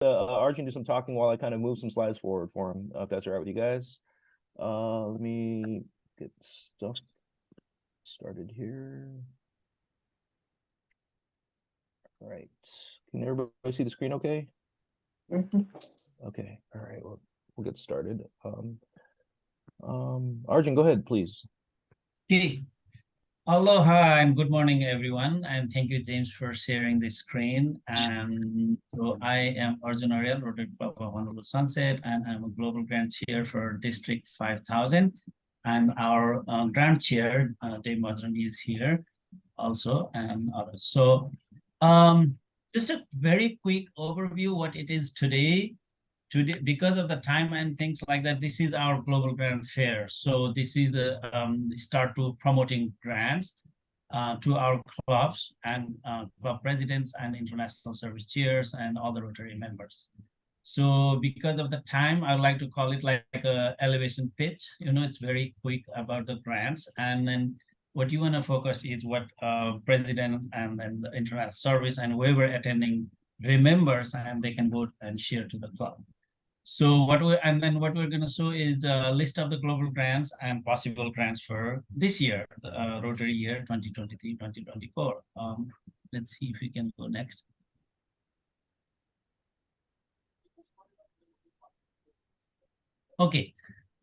Arjun do some talking while I kind of move some slides forward for him, if that's all right with you guys. Let me get stuff started here. All right. Can everybody see the screen okay? Okay. All right. Well, we'll get started. Arjun, go ahead, please. Okay. Aloha and good morning, everyone. And thank you, James, for sharing the screen. And so I am Arjun Ariel, Rotary Club of Honorable Sunset, and I'm a Global Grant Chair for District 5000. And our grant chair, Dave Mazrani, is here also, and others. So just a very quick overview what it is today. Today, because of the time and things like that, this is our global grant fair. So this is the start to promoting grants to our clubs and club presidents and international service chairs and all the Rotary members. So because of the time, I would like to call it like a elevation pitch. It's very quick about the grants. And then what you want to focus is what president and then the international service and whoever attending remembers, and they can vote and share to the club. So what we're going to show is a list of the global grants and possible grants for this year, Rotary year 2023-2024. Let's see if we can go next. Okay.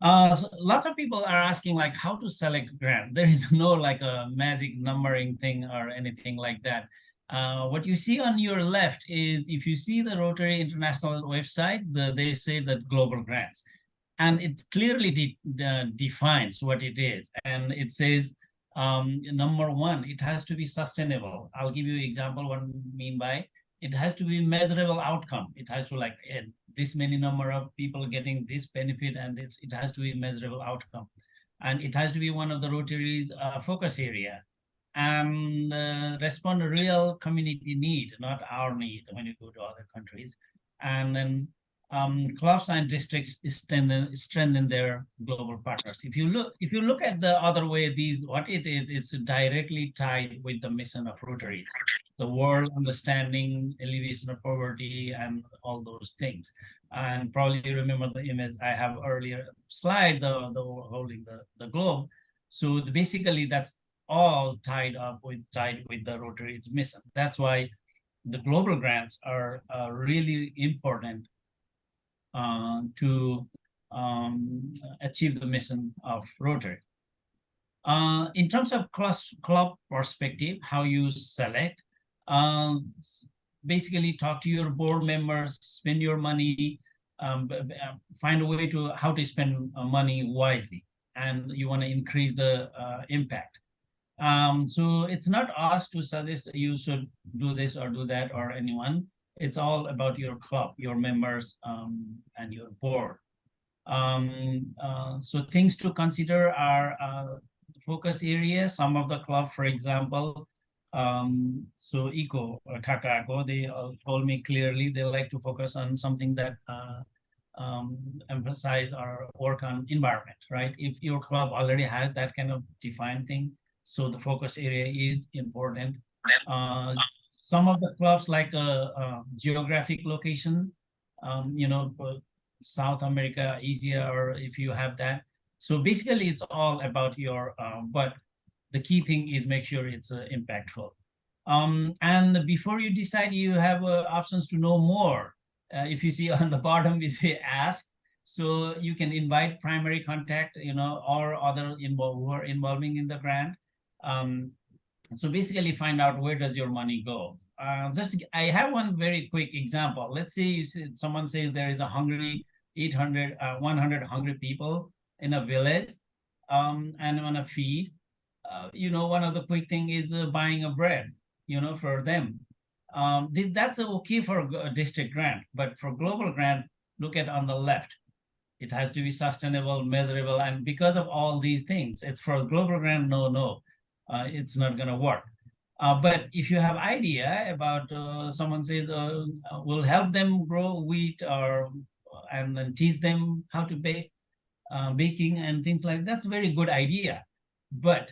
So lots of people are asking like how to select grant. There is no like a magic numbering thing or anything like that. What you see on your left is if you see the Rotary International website, they say that global grants, and it clearly defines what it is. And it says, number one, it has to be sustainable. I'll give you an example what I mean by it has to be measurable outcome. It has to like this many number of people getting this benefit, and it has to be measurable outcome. And it has to be one of the Rotary's focus area, and respond to real community need, not our need when you go to other countries. And then clubs and districts strengthen their global partners. If you look at the other way, what it is directly tied with the mission of Rotaries, the world understanding, alleviation of poverty, and all those things. And probably you remember the image I have earlier slide, the holding the globe. So basically that's all tied with the Rotary's mission. That's why the global grants are really important to achieve the mission of Rotary. In terms of club perspective, how you select, basically talk to your board members, spend your money, find a way to how to spend money wisely, and you want to increase the impact. So it's not us to suggest you should do this or do that or anyone. It's all about your club, your members, and your board. So things to consider are focus areas. Some of the club, for example, so ECO or Kakako, they told me clearly they like to focus on something that emphasize or work on environment, right? If your club already has that kind of defined thing, so the focus area is important. Some of the clubs like geographic location, South America, Asia, or if you have that. So basically it's all about your, but the key thing is make sure it's impactful. And before you decide, you have options to know more. If you see on the bottom, we say ask. So you can invite primary contact, or other who are involving in the grant. So basically find out where does your money go. I have one very quick example. Let's say someone says there is a hungry 100 hungry people in a village, and want to feed. One of the quick thing is buying a bread, for them. That's okay for a district grant, but for global grant, look at on the left. It has to be sustainable, measurable, and because of all these things, it's for a global grant, no. It's not going to work. But if you have idea about someone says we'll help them grow wheat and then teach them how to bake, baking and things like that, that's a very good idea. But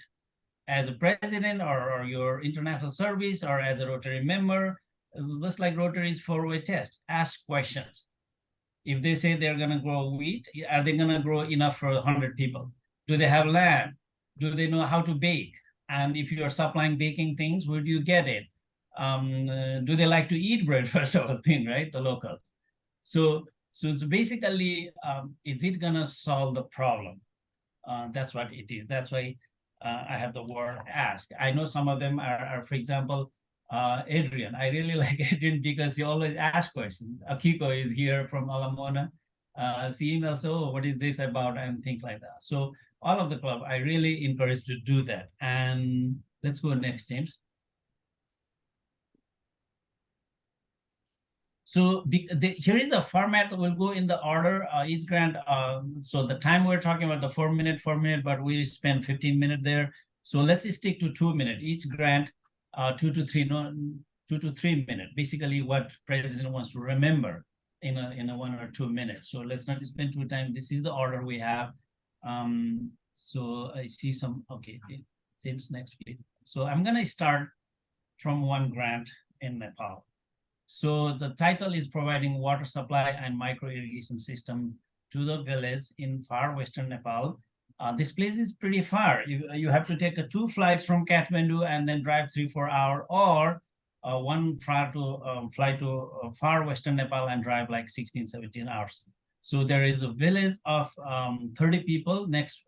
as a president or your international service or as a Rotary member, It's just like Rotary's four-way test. Ask questions. If they say they're going to grow wheat, are they going to grow enough for 100 people? Do they have land? Do they know how to bake? And if you are supplying baking things, where do you get it? Do they like to eat bread, first of all, thing, right? The locals. So it's basically, is it going to solve the problem? That's what it is. That's why I have the word ask. I know some of them are for example, Adrian. I really like Adrian because he always asks questions. Akiko is here from Alamona. She emails, oh, what is this about? And things like that. So all of the club, I really encourage to do that. And let's go next, James. So here is the format. We'll go in the order. Each grant. So the time we're talking about the 4 minute, but we spend 15 minutes there. So let's stick to 2 minutes. Each grant, 2 to 3 minutes. Basically, what president wants to remember in a 1 or 2 minutes. So let's not spend too time. This is the order we have. So I see some. Okay, James, next please. So I'm gonna start from one grant in Nepal. So the title is providing water supply and micro irrigation system to the village in far western Nepal. This place is pretty far. You have to take 2 flights from Kathmandu and then drive 3-4 hours, or one flight to far western Nepal and drive like 16-17 hours. So there is a village of 30 people. Next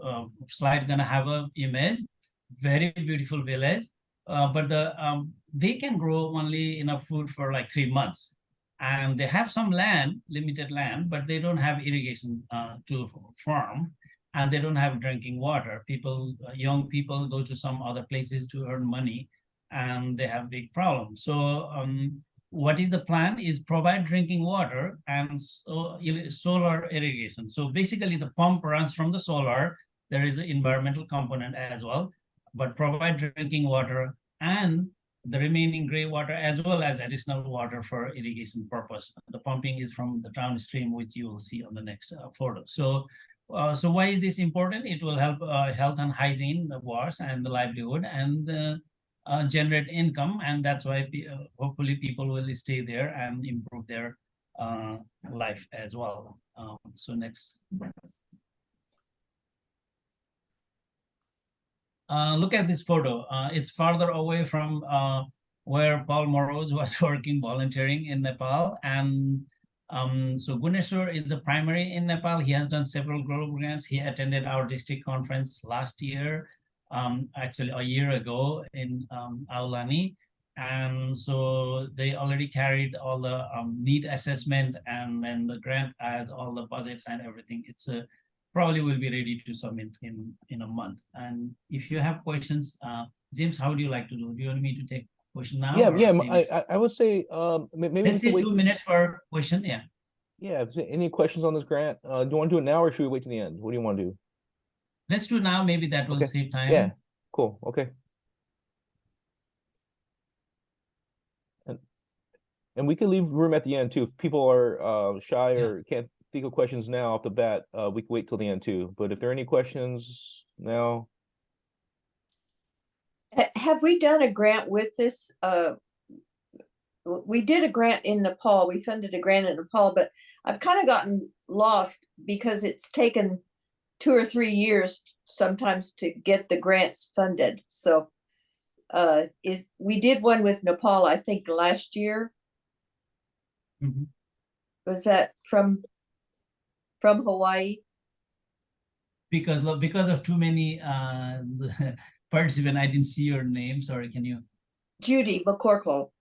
slide gonna have an image. Very beautiful village. But they can grow only enough food for like 3 months. And they have some land, limited land, but they don't have irrigation to farm, and they don't have drinking water. People, young people go to some other places to earn money, and they have big problems. So what is the plan is provide drinking water and solar irrigation. So basically the pump runs from the solar. There is an environmental component as well, but provide drinking water and the remaining gray water as well as additional water for irrigation purpose. The pumping is from the downstream, which you will see on the next photo. So why is this important? It will help health and hygiene, the wars and the livelihood, and generate income. And that's why hopefully people will stay there and improve their life as well. So next. Look at this photo. It's farther away from where Paul Morose was working, volunteering in Nepal. And so Guneshwar is the primary in Nepal. He has done several global grants. He attended our district conference last year, actually a year ago in Aulani. And so they already carried all the need assessment, and then the grant has all the budgets and everything. It's a probably will be ready to submit in a month. And if you have questions, James, how do you like to do? Do you want me to take question now? I would say maybe let's say 2 minutes for question. Yeah, any questions on this grant? Do you want to do it now, or should we wait to the end? What do you want to do? Let's do now. Maybe that will save time. Yeah, cool. Okay. And we can leave room at the end too. If people are shy or can't think of questions now off the bat, we can wait till the end too. But if there are any questions now. Have we done a grant with this? We did a grant in Nepal. We funded a grant in Nepal, but I've kind of gotten lost because it's taken 2 or 3 years sometimes to get the grants funded. So we did one with Nepal, I think last year. Mm-hmm. Was that from Hawaii? Because of too many participants, I didn't see your name. Sorry, can you? Judy McCorkle.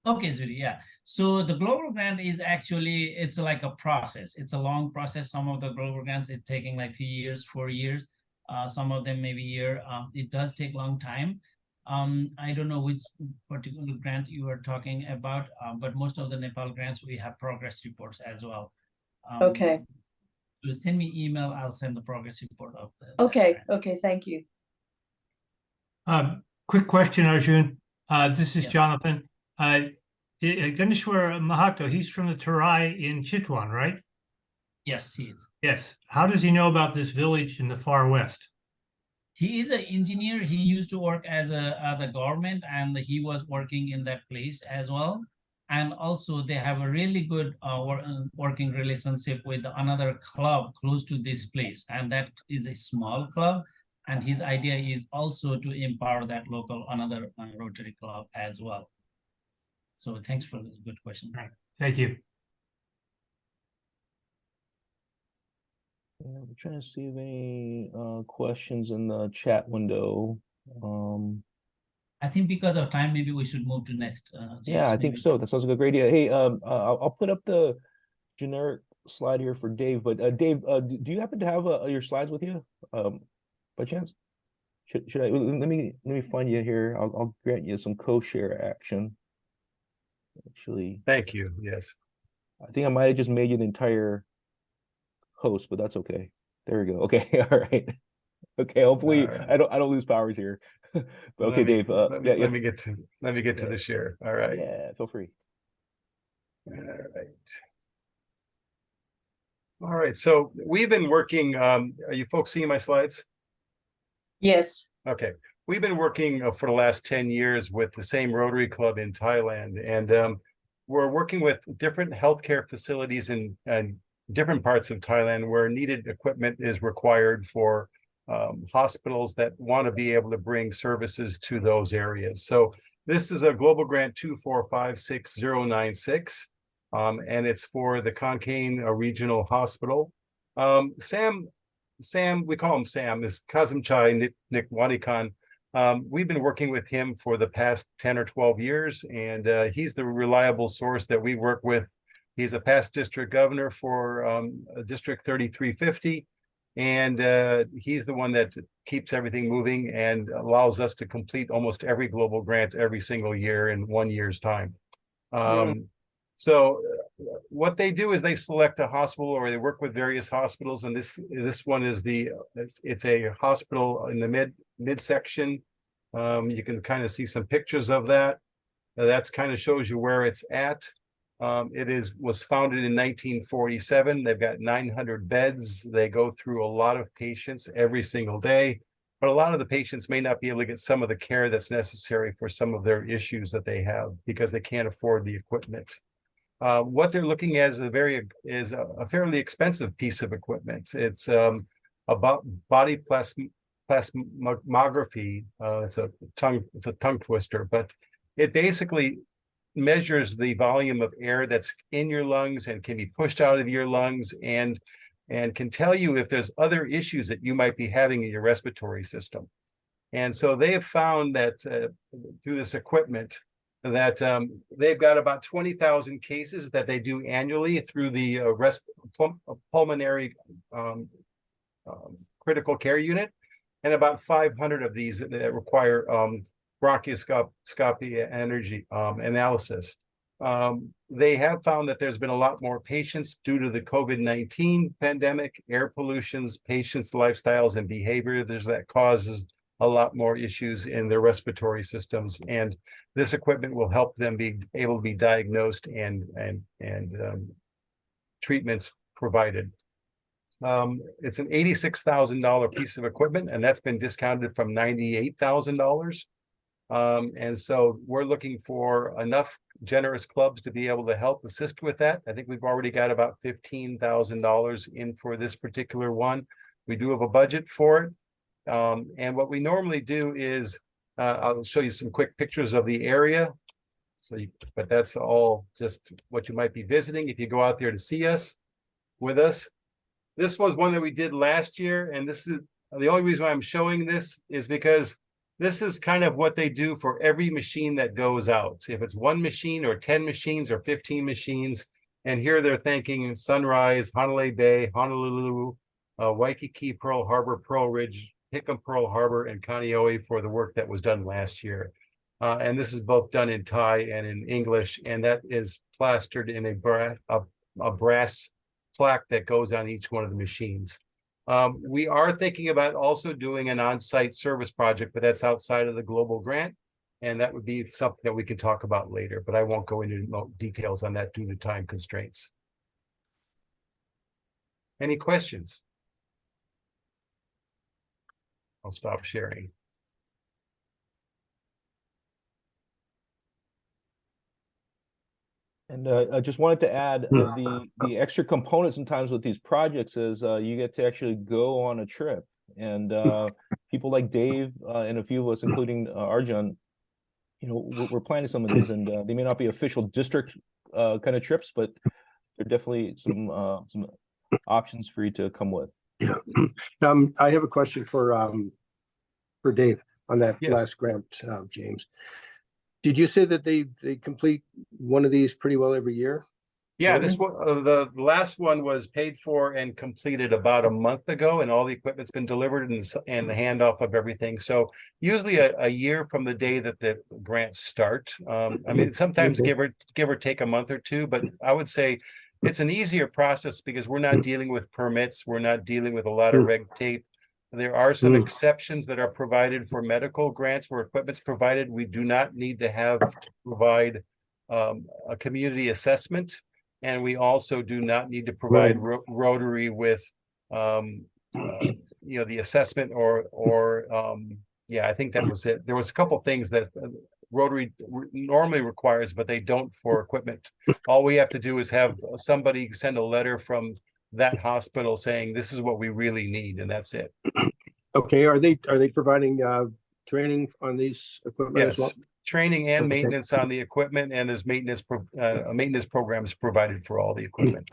Okay, Judy, yeah. So the global grant is actually, it's like a process. It's a long process. Some of the global grants, it's taking like 3 years, 4 years. Some of them maybe a year. It does take a long time. I don't know which particular grant you are talking about, but most of the Nepal grants, we have progress reports as well. Okay. So send me email, I'll send the progress report of the. Okay, okay, thank you. Quick question, Arjun. This is Yes. Jonathan. Guneshwar Mahato, he's from the Terai in Chitwan, right? Yes, he is. Yes. How does he know about this village in the far west? He is an engineer. He used to work as the government, and he was working in that place as well. And also they have a really good working relationship with another club close to this place, and that is a small club. And his idea is also to empower that local another Rotary club as well. So thanks for the good question. Right. Thank you. Yeah, we're trying to see if any questions in the chat window. I think because of time, maybe we should move to next. James, Yeah, I think maybe. so. That sounds like a great idea. Hey, I'll put up the generic slide here for Dave, but Dave, do you happen to have your slides with you, by chance? Should I let me find you here. I'll grant you some co-share action. Actually, Thank you. Yes. I think I might have just made you the entire host, but that's okay. There we go. Okay, all right. Okay, hopefully All right. I don't lose powers here. But okay, Dave. Let me, Yeah, let me get to Yeah. the share. All right. yeah, feel free. All right. All right. So we've been working. Are you folks seeing my slides? Yes. Okay. We've been working for the last 10 years with the same Rotary Club in Thailand, and we're working with different healthcare facilities in different parts of Thailand where needed equipment is required for hospitals that want to be able to bring services to those areas. So this is a global grant 2456096, and it's for the Khon Kaen Regional Hospital. Sam, we call him Sam, is Kazim Chai Nikwanikan. We've been working with him for the past 10 or 12 years, and he's the reliable source that we work with. He's a past district governor for District 3350, and he's the one that keeps everything moving and allows us to complete almost every global grant every single year in 1 year's time. So what they do is they select a hospital, or they work with various hospitals, and this one is it's a hospital in the midsection. You can kind of see some pictures of that. That's kind of shows you where it's at. It was founded in 1947. They've got 900 beds. They go through a lot of patients every single day, but a lot of the patients may not be able to get some of the care that's necessary for some of their issues that they have because they can't afford the equipment. What they're looking at is a fairly expensive piece of equipment. It's about body plasmography. It's a tongue twister, but it basically measures the volume of air that's in your lungs and can be pushed out of your lungs, and can tell you if there's other issues that you might be having in your respiratory system. And so they have found that through this equipment that they've got about 20,000 cases that they do annually through the pulmonary critical care unit, and about 500 of these that require bronchoscopy energy analysis. They have found that there's been a lot more patients due to the COVID-19 pandemic, air pollutions, patients' lifestyles and behavior. That causes a lot more issues in their respiratory systems, and this equipment will help them be able to be diagnosed and treatments provided. It's an $86,000 piece of equipment, and that's been discounted from $98,000. And so we're looking for enough generous clubs to be able to help assist with that. I think we've already got about $15,000 in for this particular one. We do have a budget for it. And what we normally do is, I'll show you some quick pictures of the area. But that's all just what you might be visiting if you go out there to see us with us. This was one that we did last year, and this is the only reason why I'm showing this is because this is kind of what they do for every machine that goes out. If it's one machine or 10 machines or 15 machines, and here they're thanking Sunrise, Honolulu Bay, Honolulu, Waikiki, Pearl Harbor, Pearl Ridge, Hickam, Pearl Harbor, and Kaneohe for the work that was done last year. And this is both done in Thai and in English, and that is plastered in a brass plaque that goes on each one of the machines. We are thinking about also doing an on-site service project, but that's outside of the global grant, and that would be something that we can talk about later, but I won't go into details on that due to time constraints. Any questions? I'll stop sharing. And I just wanted to add the extra component sometimes with these projects is you get to actually go on a trip, and people like Dave and a few of us, including Arjun, you know, we're planning some of these, and they may not be official district kind of trips, but they're definitely some options for you to come with. Yeah. I have a question for Dave on that Yes. last grant, James. Did you say that they complete one of these pretty well every year? Yeah, this one, the last one was paid for and completed about a month ago, and all the equipment's been delivered and the handoff of everything. So usually a year from the day that the grants start. I mean, sometimes give or take a month or two, but I would say it's an easier process because we're not dealing with permits, we're not dealing with a lot of red tape. There are some exceptions that are provided for medical grants where equipment's provided. We do not need to provide a community assessment. And we also do not need to provide Rotary with, you know, the assessment yeah, I think that was it. There was a couple things that Rotary normally requires, but they don't for equipment. All we have to do is have somebody send a letter from that hospital saying, this is what we really need, and that's it. Okay, are they providing training on these equipment as well? Yes, training and Okay. maintenance on the equipment, and there's maintenance programs provided for all the equipment.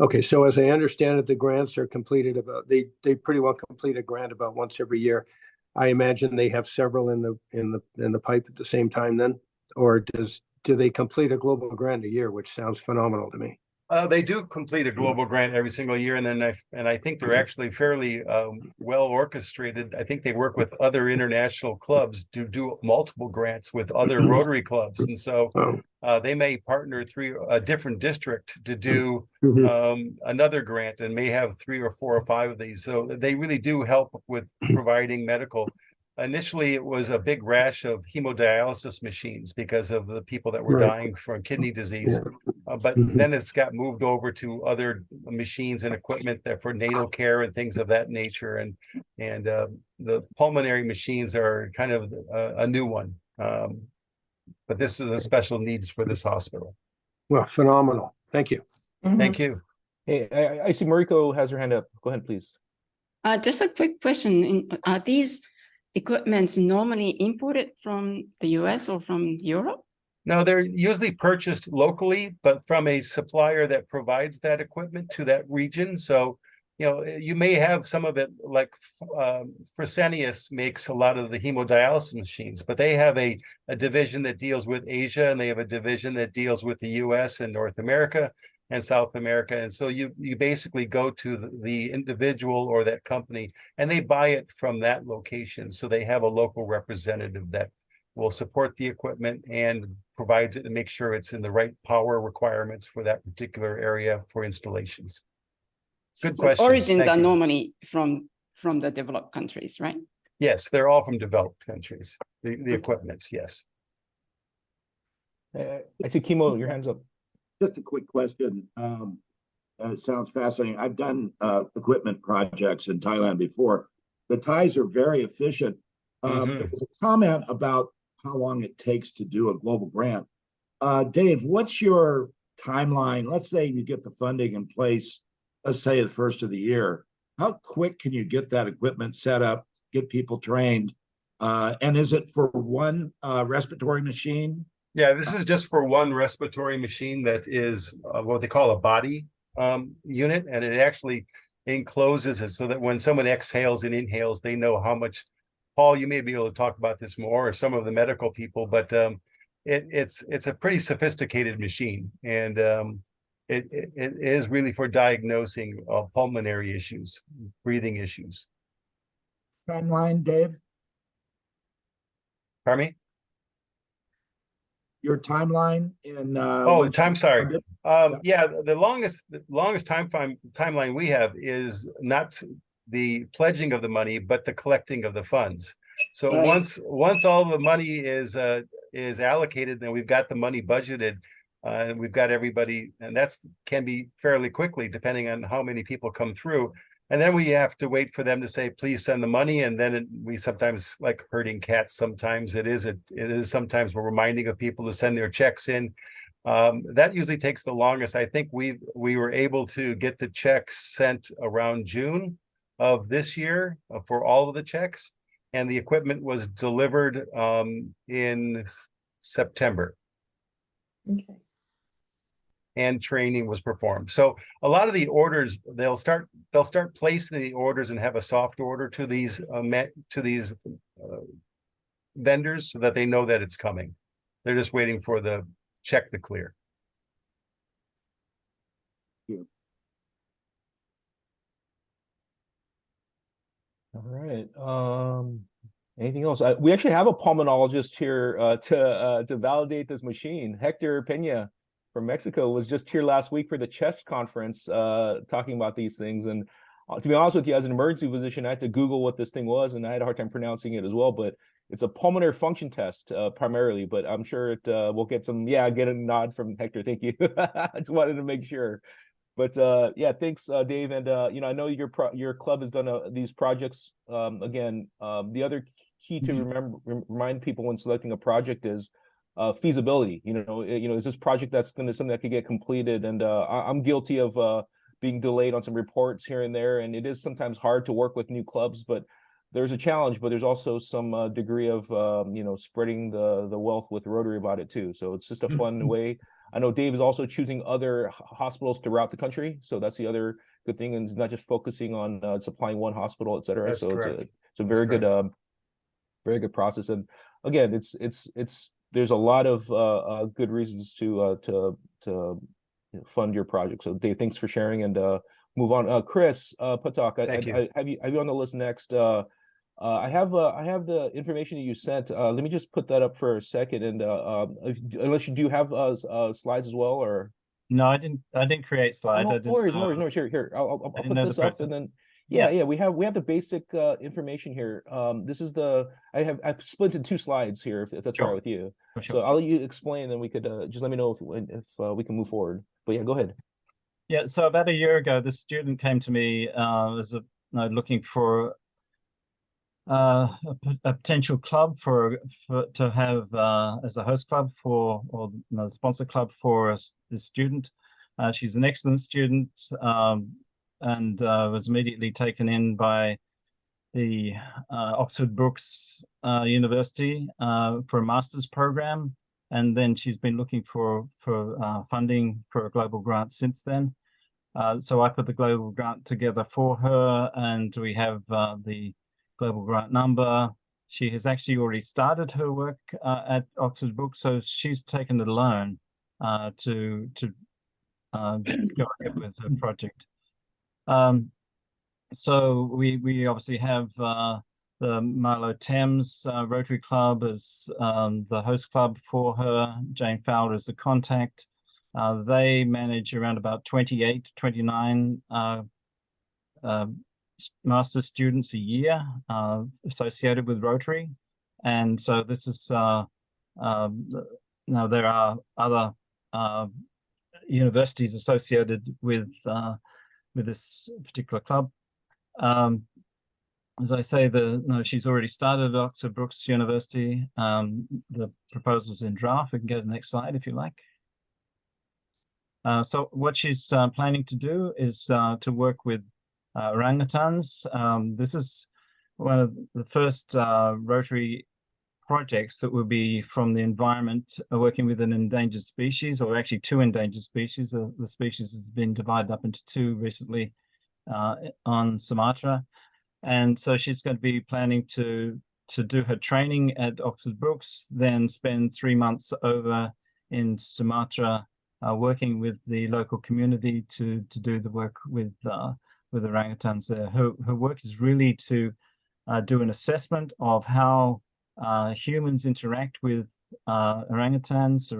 Okay, so as I understand it, the grants are completed they pretty well complete a grant about once every year. I imagine they have several in the pipe at the same time then, or do they complete a global grant a year, which sounds phenomenal to me. They do complete a global grant every single year, and then I think they're actually fairly well orchestrated. I think they work with other international clubs to do multiple grants with other Rotary clubs, and so they may partner through a different district to do another grant, and may have 3 or 4 or 5 of these. So they really do help with providing medical. Initially, it was a big rash of hemodialysis machines because of the people that were dying from kidney disease. But then it's got moved over to other machines and equipment that for natal care and things of that nature. And the pulmonary machines are kind of a new one. But this is a special needs for this hospital. Well, phenomenal. Thank you. Thank you. Hey, I see Mariko has her hand up. Go ahead, please. Just a quick question. Are these equipments normally imported from the US or from Europe? No, they're usually purchased locally, but from a supplier that provides that equipment to that region. So, you know, you may have some of it, like Fresenius makes a lot of the hemodialysis machines, but they have a division that deals with Asia, and they have a division that deals with the US and North America and South America. And so you basically go to the individual or that company, and they buy it from that location. So they have a local representative that will support the equipment and provides it and make sure it's in the right power requirements for that particular area for installations. Good question. Origins are normally from the developed countries, right? Yes, they're all from developed countries. The equipments, yes. I see Kimo, your hand's up. Just a quick question. It sounds fascinating. I've done equipment projects in Thailand before. The Thais are very efficient. There was a comment about how long it takes to do a global grant. Dave, what's your timeline? Let's say you get the funding in place, let's say the first of the year. How quick can you get that equipment set up, get people trained? And is it for one respiratory machine? Yeah, this is just for one respiratory machine that is what they call a body unit, and it actually encloses it so that when someone exhales and inhales, they know how much. Paul, you may be able to talk about this more, or some of the medical people, but it's a pretty sophisticated machine, and it is really for diagnosing pulmonary issues, breathing issues. Timeline, Dave? Pardon me? Your timeline in sorry. Yeah, the longest timeline we have is not the pledging of the money, but the collecting of the funds. So once all the money is allocated, then we've got the money budgeted, and we've got everybody, and can be fairly quickly depending on how many people come through. And then we have to wait for them to say, please send the money. And then we sometimes, like herding cats, sometimes it is sometimes we're reminding of people to send their checks in. That usually takes the longest. I think we were able to get the checks sent around June of this year for all of the checks, and the equipment was delivered in September, Okay. and training was performed. So a lot of the orders, they'll start placing the orders and have a soft order to these vendors so that they know that it's coming. They're just waiting for the check to clear. All right. Anything else? We actually have a pulmonologist here to validate this machine. Hector Pena from Mexico was just here last week for the CHEST conference, talking about these things. And to be honest with you, as an emergency physician, I had to Google what this thing was, and I had a hard time pronouncing it as well. But it's a pulmonary function test primarily. But I'm sure it will get some. Yeah, get a nod from Hector. Thank you. I just wanted to make sure. But yeah, thanks, Dave. And you know, I know your club has done these projects. Again, the other key to remind people when selecting a project is feasibility. You know, is this project that's going to something that could get completed? And I'm guilty of being delayed on some reports here and there, and it is sometimes hard to work with new clubs. But there's a challenge, but there's also some degree of you know, spreading the wealth with Rotary about it too. So it's just a fun way. I know Dave is also choosing other hospitals throughout the country, so that's the other good thing, and not just focusing on supplying one hospital, et cetera. That's so correct. it's a very good process. And again, there's a lot of good reasons to you know, fund your project. So Dave, thanks for sharing, and move on. Chris Potok, I have you on the list next. I have the information that you sent. Let me just put that up for a second, and unless you do have slides as well, or no, I didn't create slides. no, I didn't, no worries. Here, I'll put this up, and then yeah, we have the basic information here. This is I've split into 2 slides here, if that's all right with you. for So sure. I'll let you explain, then we could just let me know if we can move forward. But yeah, go ahead. Yeah, so about a year ago, this student came to me looking for a potential club to have as a host club or the sponsor club for the student. She's an excellent student, and was immediately taken in by the Oxford Brookes University for a master's program, and then she's been looking for funding for a global grant since then. So I put the global grant together for her, and we have the global grant number. She has actually already started her work at Oxford Brookes, so she's taken a loan to go ahead with her project. So we obviously have the Milo Thames Rotary Club as the host club for her. Jane Fowler is the contact. They manage around about 29 master's students a year associated with Rotary. And so this is, now there are other universities associated with this particular club. As I say, she's already started at Oxford Brookes University. The proposal's in draft. We can go to the next slide if you like. So what she's planning to do is to work with orangutans. This is one of the first Rotary projects that will be from the environment, working with an endangered species, or actually 2 endangered species. The species has been divided up into 2 recently on Sumatra. And so she's going to be planning to do her training at Oxford Brookes, then spend 3 months over in Sumatra working with the local community to do the work with orangutans there. Her work is really to do an assessment of how humans interact with orangutans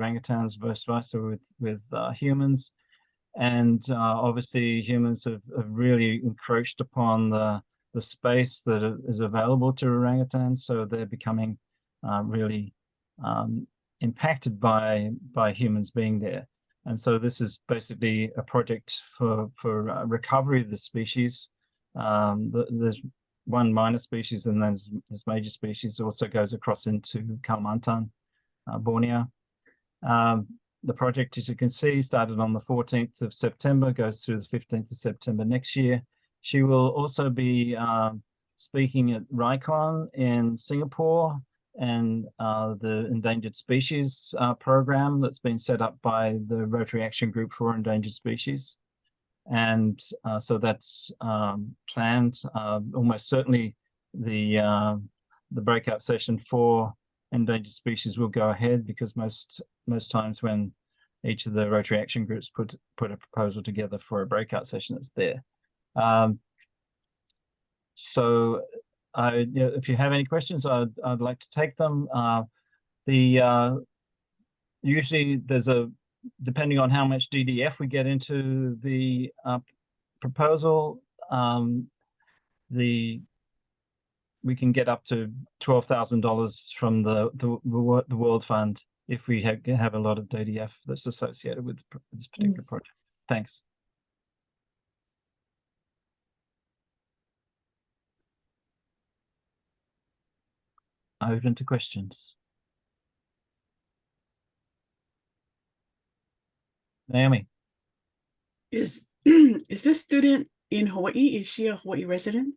vice versa with humans. And obviously humans have really encroached upon the space that is available to orangutans, so they're becoming really impacted by humans being there. And so this is basically a project for recovery of the species. There's one minor species, and then this major species also goes across into Kalimantan, Borneo. the project, as you can see, started on the 14th of September, goes through the 15th of September next year. She will also be speaking at RICON in Singapore and the Endangered Species program that's been set up by the Rotary Action Group for Endangered Species. And so that's planned. Almost certainly the breakout session for endangered species will go ahead, because most times when each of the Rotary Action Groups put a proposal together for a breakout session, it's there. So if you have any questions, I'd like to take them. Usually there's depending on how much DDF we get into the proposal, we can get up to $12,000 from the World Fund if we have a lot of DDF that's associated with this particular project. Thanks. Open to questions. Naomi. Is this student in Hawaii? Is she a Hawaii resident?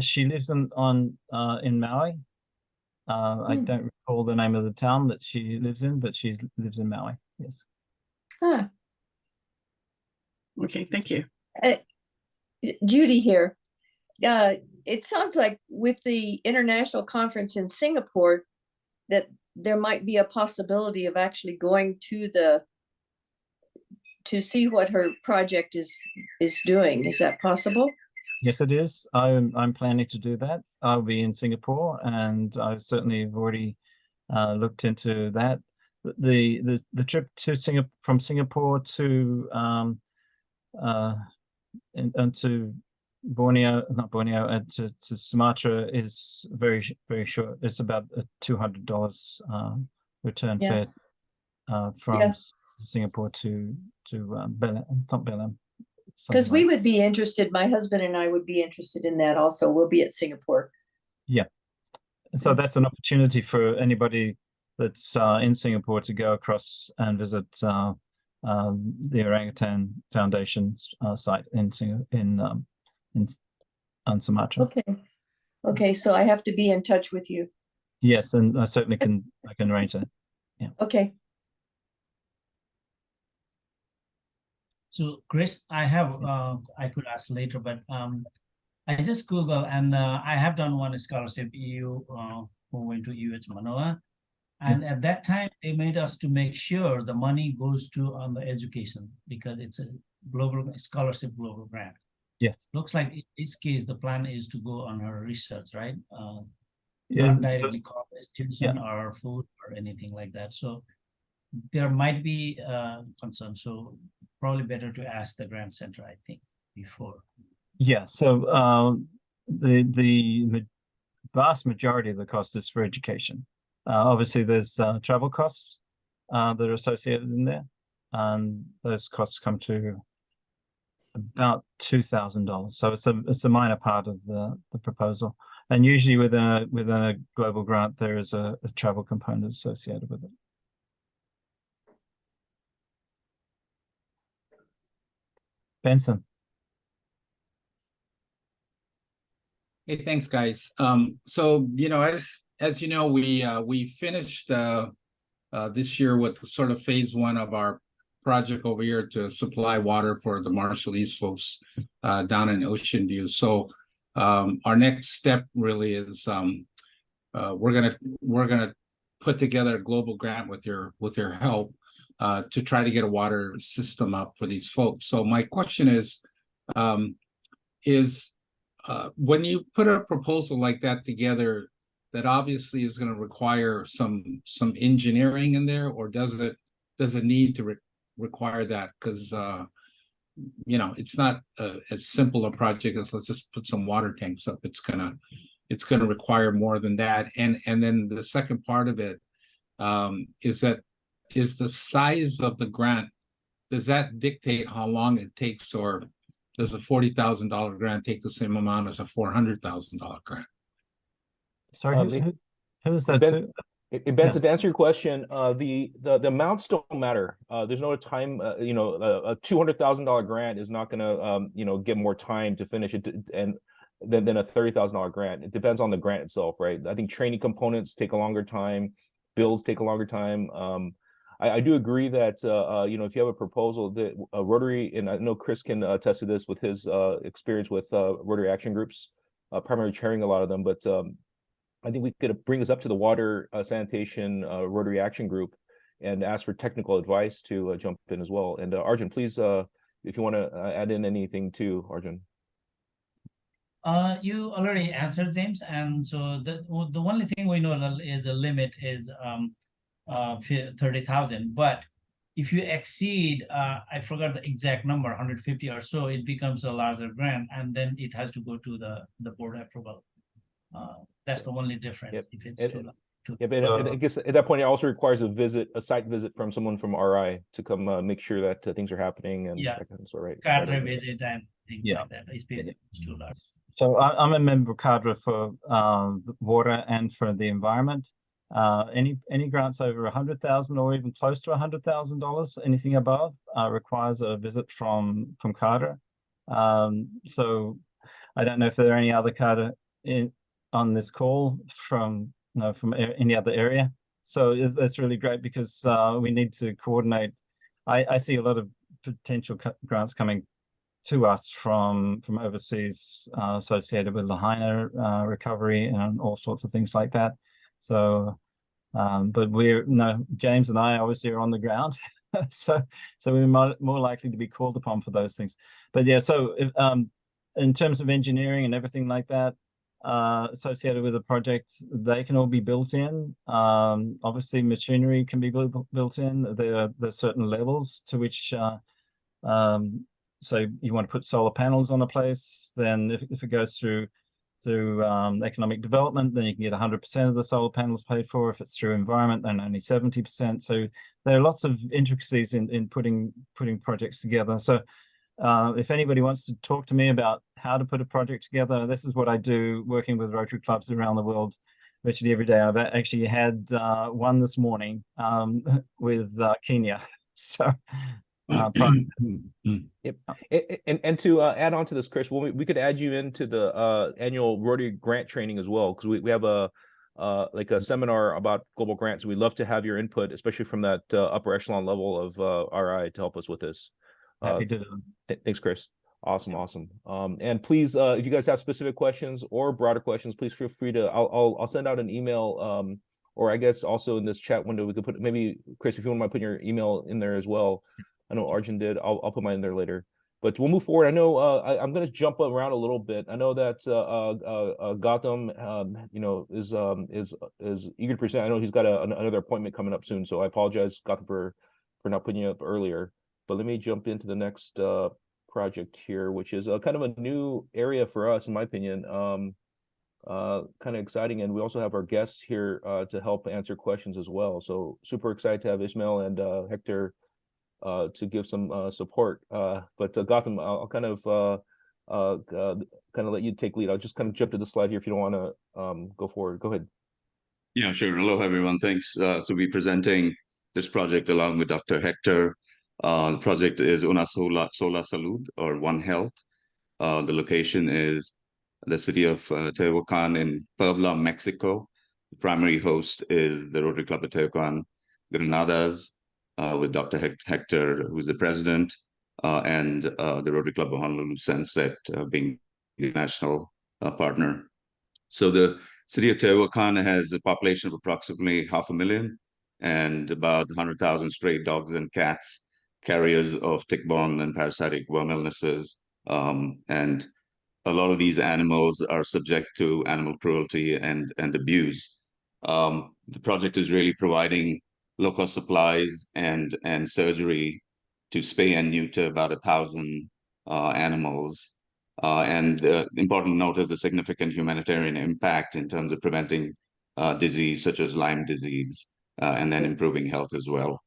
She lives in Maui. I don't recall the name of the town that she lives in, but she lives in Maui. Yes. Huh. Okay, thank you. Judy here. It sounds like with the international conference in Singapore that there might be a possibility of actually going to see what her project is doing. Is that possible? Yes, it is. I'm planning to do that. I'll be in Singapore, and I certainly have already looked into that. The trip to from Singapore to to Borneo, not Borneo, to Sumatra is very short. It's about $200 return fare from Singapore to Belém, not Belém. Because we would be interested, my husband and I would be interested in that also. We'll be at Singapore. Yeah. So that's an opportunity for anybody that's in Singapore to go across and visit the Orangutan Foundation's site on Sumatra. Okay, so I have to be in touch with you. Yes, and I certainly can arrange that. Yeah. Okay. So Chris, I have I could ask later, but I just Google, and I have done one scholarship EU who went to UH Manoa, and at that time they made us to make sure the money goes to on the education, because it's a global scholarship, global grant. Yes. Looks like in this case the plan is to go on her research, right? Yeah, not directly education or food or anything like that. So there might be concern. So probably better to ask the grant center, I think, before. Yeah. So the vast majority of the cost is for education. Obviously, there's travel costs that are associated in there, and those costs come to about $2,000. So it's a minor part of the proposal. And usually within a global grant, there is a travel component associated with it. Benson. Hey, thanks, guys. So as you know, we finished this year with sort of phase one of our project over here to supply water for the Marshallese folks down in Ocean View. So our next step really is we're gonna put together a global grant with your help to try to get a water system up for these folks. So my question is when you put a proposal like that together, that obviously is going to require some engineering in there, or does it need to require that? Because it's not as simple a project as let's just put some water tanks up. It's gonna require more than that. And then the second part of it is the size of the grant. Does that dictate how long it takes, or does a $40,000 grant take the same amount as a $400,000 grant? Sorry, who's that to? Benson, to answer your question, the amounts don't matter. There's no time. A $200,000 grant is not going to get more time to finish it, and than a $30,000 grant. It depends on the grant itself, right? I think training components take a longer time, builds take a longer time. I do agree that if you have a proposal that Rotary, and I know Chris can attest to this with his experience with Rotary Action Groups, primarily chairing a lot of them, but I think we could bring this up to the Water Sanitation Rotary Action Group and ask for technical advice to jump in as well. And Arjun, please, if you want to add in anything too, Arjun. You already answered, James, and so the only thing we know is the limit is 30,000. But if you exceed, I forgot the exact number, 150 or so, it becomes a larger grant, and then it has to go to the board approval. That's the only difference. If it's I guess at that point it also requires a site visit from someone from RI to come make sure that things are happening and that kind of sort, right? Cadre visit and things like that. It's too large. So I'm a member of cadre for water and for the environment. Any grants over $100,000 or even close to $100,000, anything above requires a visit from cadre. So I don't know if there are any other cadre on this call from any other area. So it's really great because we need to coordinate. I see a lot of potential grants coming to us from overseas associated with Lahaina recovery and all sorts of things like that. So, but James and I obviously are on the ground, so we're more likely to be called upon for those things. But yeah, so in terms of engineering and everything like that associated with the project, they can all be built in. Obviously, machinery can be built in. There are certain levels to which. So you want to put solar panels on a place, then if it goes through economic development, then you can get 100% of the solar panels paid for. If it's through environment, then only 70%. So there are lots of intricacies in putting projects together. So if anybody wants to talk to me about how to put a project together, this is what I do working with Rotary clubs around the world virtually every day. I've actually had one this morning with Kenya. So Yep. And to add on to this, Chris, we could add you into the annual Rotary grant training as well, because we have a seminar about global grants. We'd love to have your input, especially from that upper echelon level of RI, to help us with this. Happy to. Thanks, Chris. Awesome. And please, if you guys have specific questions or broader questions, please feel free to. I'll send out an email, or I guess also in this chat window we could put, maybe Chris, if you want to put your email in there as well. I know Arjun did. I'll put mine in there later. But we'll move forward. I know I'm going to jump around a little bit. I know that Gautam, is eager to present. I know he's got another appointment coming up soon, so I apologize, Gautam, for not putting you up earlier. But let me jump into the next project here, which is kind of a new area for us, in my opinion. Kind of exciting, and we also have our guests here to help answer questions as well. So super excited to have Ismail and Hector to give some support. But Gautam, I'll kind of let you take lead. I'll just kind of jump to the slide here if you don't want to go forward. Go ahead. Yeah, sure. Hello, everyone. Thanks. So we're presenting this project along with Dr. Hector. The project is Una Sola Salud, or One Health. The location is the city of Tehuacan in Puebla, Mexico. The primary host is the Rotary Club of Tehuacan, Granadas, with Dr. Hector, who's the president, and the Rotary Club of Honolulu Sunset being the national partner. So the city of Tehuacan has a population of approximately 500,000 and about 100,000 stray dogs and cats, carriers of tick-borne and parasitic worm illnesses. And a lot of these animals are subject to animal cruelty and abuse. The project is really providing low-cost supplies and surgery to spay and neuter about 1,000 animals. And important to note is the significant humanitarian impact in terms of preventing disease such as Lyme disease, and then improving health as well.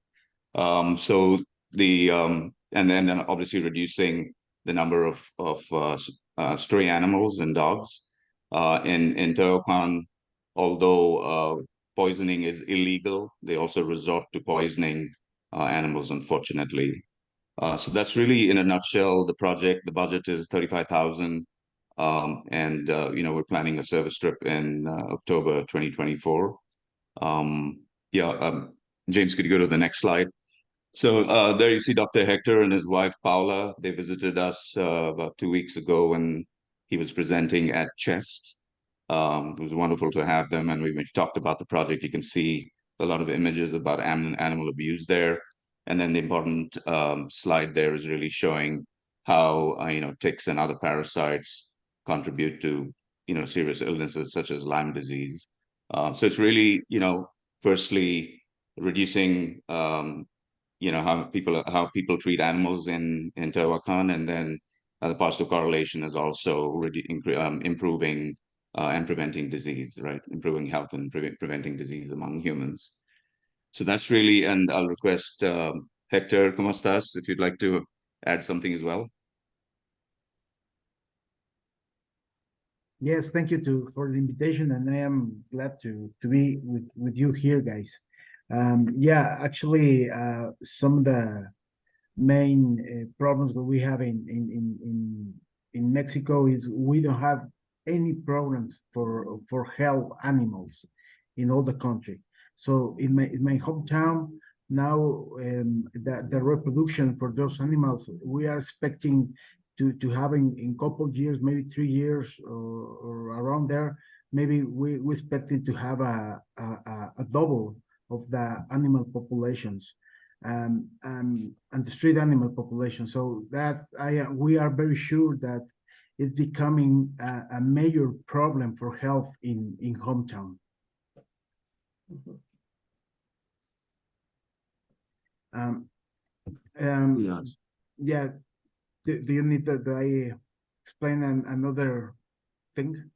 So and then obviously reducing the number of stray animals and dogs in Tehuacan. Although poisoning is illegal. They also resort to poisoning animals, unfortunately. So that's really, in a nutshell, the project. The budget is 35,000, and we're planning a service trip in October 2024. James, could you go to the next slide? So there you see Dr. Hector and his wife Paula. They visited us about 2 weeks ago when he was presenting at CHEST. It was wonderful to have them, and we talked about the project. You can see a lot of images about animal abuse there. And then the important slide there is really showing how ticks and other parasites contribute to serious illnesses such as Lyme disease. So it's really firstly reducing how people treat animals in Tehuacan, and then the positive correlation is also improving and preventing disease, right? Improving health and preventing disease among humans. So that's really, and I'll request Hector, ¿cómo estás? If you'd like to add something as well. Yes, thank you for the invitation, and I am glad to be with you here, guys. Yeah, actually, some of the main problems that we have in Mexico is we don't have any programs for health animals in all the country. So in my hometown now, the reproduction for those animals, we are expecting to have in couple of years, maybe 3 years or around there. Maybe we expected to have a double of the animal populations and the street animal population. So we are very sure that it's becoming a major problem for health in hometown. Yes. Yeah. Do you need that I explain another thing?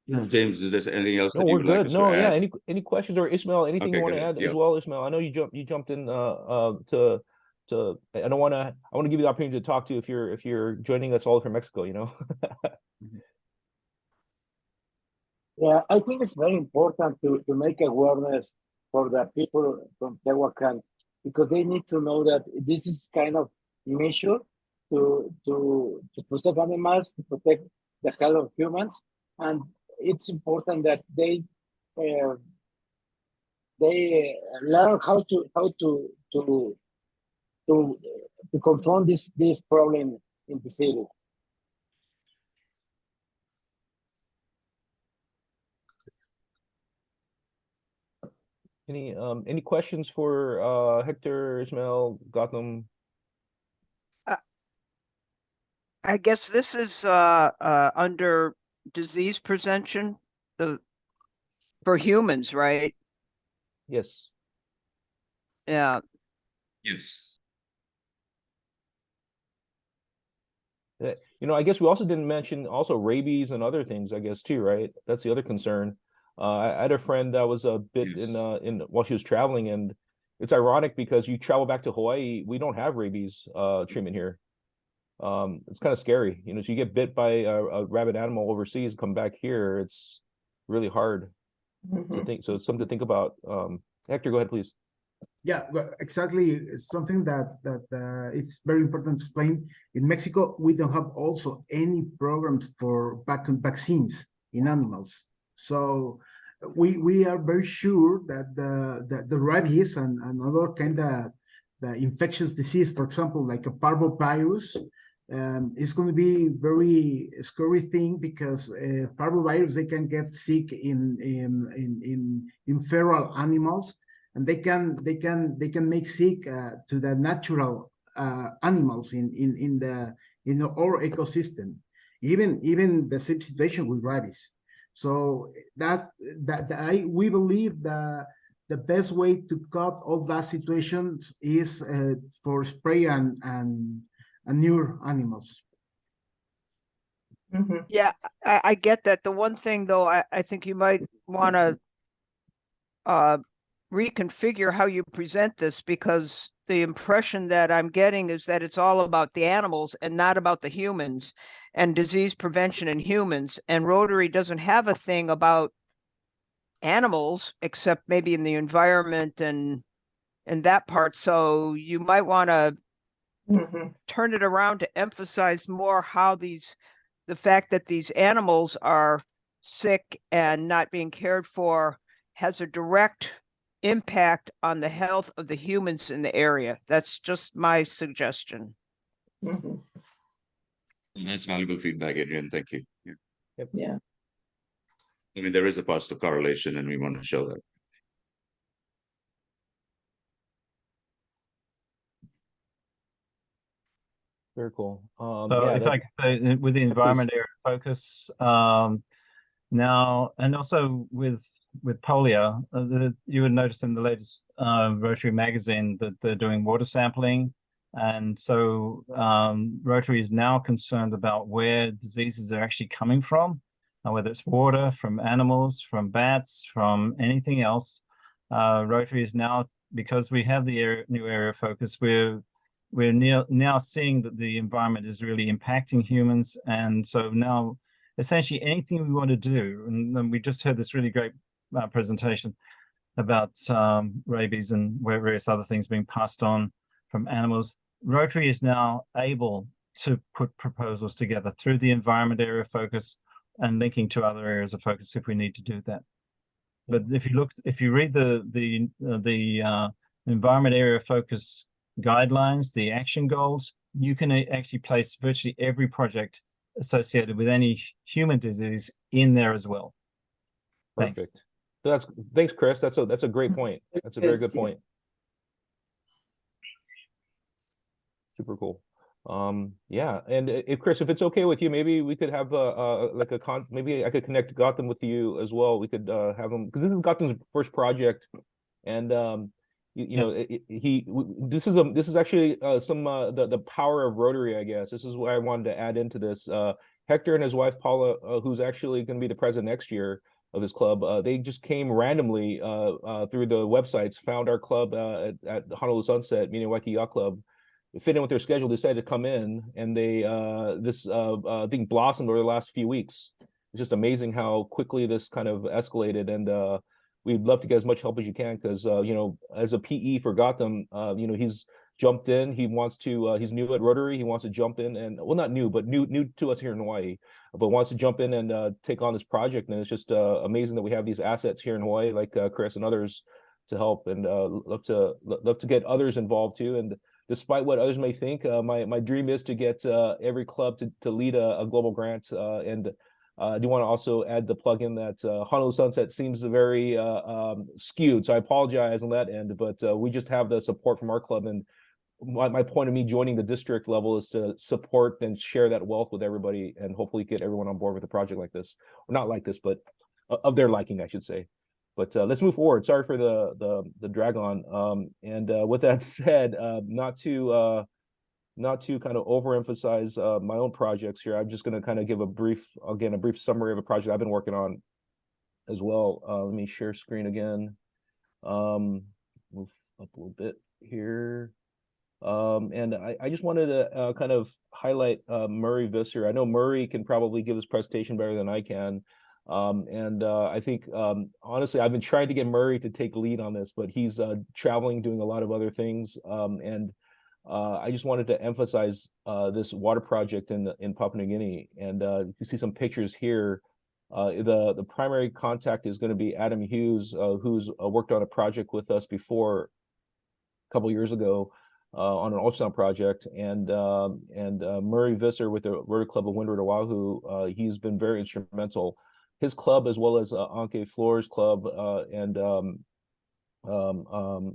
Yeah, James, is there anything else No, that you we're would like good. us No, to yeah. add? Any questions, or Ismael, anything Okay, you want go to ahead. add Yeah. as well, Ismael? I know you jumped in to I want to give you the opportunity to talk to if you're joining us all from Mexico, Yeah, I think it's very important to make awareness for the people from Tehuacan, because they need to know that this is kind of measure to protect animals, to protect the health of humans, and it's important that they learn how to confront this problem in the city. Any questions for Hector, Ismael, Gotham? I guess this is under disease prevention for humans, right? Yes. Yeah. Yes. I guess we also didn't mention also rabies and other things, I guess, too, right? That's the other concern. I had a friend that was bit in while she was traveling, and it's ironic because you travel back to Hawaii, we don't have rabies treatment here. It's kind of scary, so you get bit by a rabid animal overseas, come back here, it's really hard to think. So it's something to think about. Hector, go ahead, please. Yeah, well, exactly. It's something that it's very important to explain. In Mexico, we don't have also any programs for vaccines in animals. So we are very sure that the rabies and other kind of the infectious disease, for example, like a parvovirus, is going to be very scary thing, because parvovirus, they can get sick in feral animals, and they can make sick to the natural animals in our ecosystem. Even the same situation with rabies. So we believe that the best way to cut all that situations is for spray and newer animals. Yeah, I get that. The one thing though, I think you might want to reconfigure how you present this, because the impression that I'm getting is that it's all about the animals and not about the humans and disease prevention in humans. And Rotary doesn't have a thing about animals, except maybe in the environment and that part. So you might want to turn it around to emphasize more how the fact that these animals are sick and not being cared for has a direct impact on the health of the humans in the area. That's just my suggestion. That's valuable feedback, Adrian. Thank you. Yeah. Yeah. I mean, there is a positive correlation, and we want to show that. Very cool. So Yeah, if I could say, with the environment area focus, now, and also with polio, you would notice in the latest Rotary magazine that they're doing water sampling. And so Rotary is now concerned about where diseases are actually coming from, whether it's water, from animals, from bats, from anything else. Rotary is now, because we have the new area of focus, we're now seeing that the environment is really impacting humans. And so now essentially anything we want to do, and we just heard this really great presentation about rabies and various other things being passed on from animals. Rotary is now able to put proposals together through the environment area of focus and linking to other areas of focus if we need to do that. But if you read the environment area of focus guidelines, the action goals, you can actually place virtually every project associated with any human disease in there as well. Perfect. Thanks. Thanks, Chris. That's a great point. That's a very good point. Super cool. Yeah, and if Chris, if it's okay with you, maybe we could have maybe I could connect Gautam with you as well. We could have him, because this is Gautam's first project, and you know, this is actually the power of Rotary, I guess. This is what I wanted to add into this. Hector and his wife Paula, who's actually going to be the president next year of his club, they just came randomly through the websites, found our club at Honolulu Sunset, meaning Waikiki Yacht Club. It fit in with their schedule, decided to come in, and they this thing blossomed over the last few weeks. It's just amazing how quickly this kind of escalated, and we'd love to get as much help as you can, because you know, as a PE for Gautam, you know, he's jumped in. He wants to. He's new at Rotary. He wants to jump in, and well, not new, but new to us here in Hawaii, but wants to jump in and take on this project. And it's just amazing that we have these assets here in Hawaii, like Chris and others, to help, and love to get others involved too. And despite what others may think, my dream is to get every club to lead a global grant. And I do want to also add the plug-in that Honolulu Sunset seems very skewed, so I apologize on that end, but we just have the support from our club, and my point of me joining the district level is to support and share that wealth with everybody, and hopefully get everyone on board with a project like this, or not like this, but of their liking, I should say. But let's move forward. Sorry for the drag on. And with that said, not to kind of overemphasize my own projects here, I'm just going to kind of give a brief summary of a project I've been working on as well. Let me share screen again. Move up a little bit here. And I just wanted to kind of highlight Murray Visser. I know Murray can probably give his presentation better than I can. I think honestly, I've been trying to get Murray to take lead on this, but he's traveling, doing a lot of other things. I just wanted to emphasize this water project in Papua New Guinea. And you can see some pictures here. The primary contact is going to be Adam Hughes, who's worked on a project with us before a couple years ago on an ultrasound project, and Murray Visser with the Rotary Club of Windward Oahu. He's been very instrumental. His club, as well as Anke Flores Club, and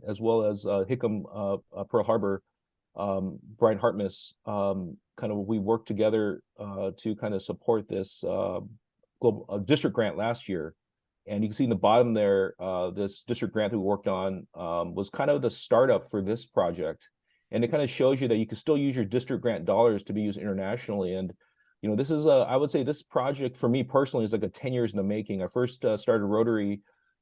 as well as Hickam Pearl Harbor, Brian Hartmus, kind of we worked together to kind of support this global district grant last year. And you can see in the bottom there, this district grant that we worked on was kind of the startup for this project. And it kind of shows you that you can still use your district grant dollars to be used internationally. And you know, this is I would say this project for me personally is like a 10 years in the making. I first started Rotary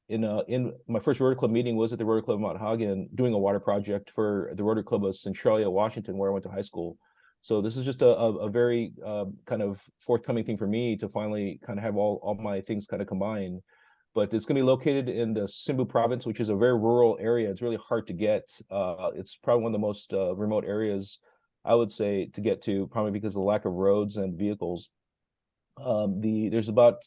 in my first Rotary Club meeting was at the Rotary Club of Mount Hagen, doing a water project for the Rotary Club of Centralia, Washington, where I went to high school. So this is just a very kind of forthcoming thing for me to finally kind of have all my things kind of combined. but it's going to be located in the Simbu province, which is a very rural area. It's really hard to get. It's probably one of the most remote areas, I would say, to get to, probably because of the lack of roads and vehicles. There's about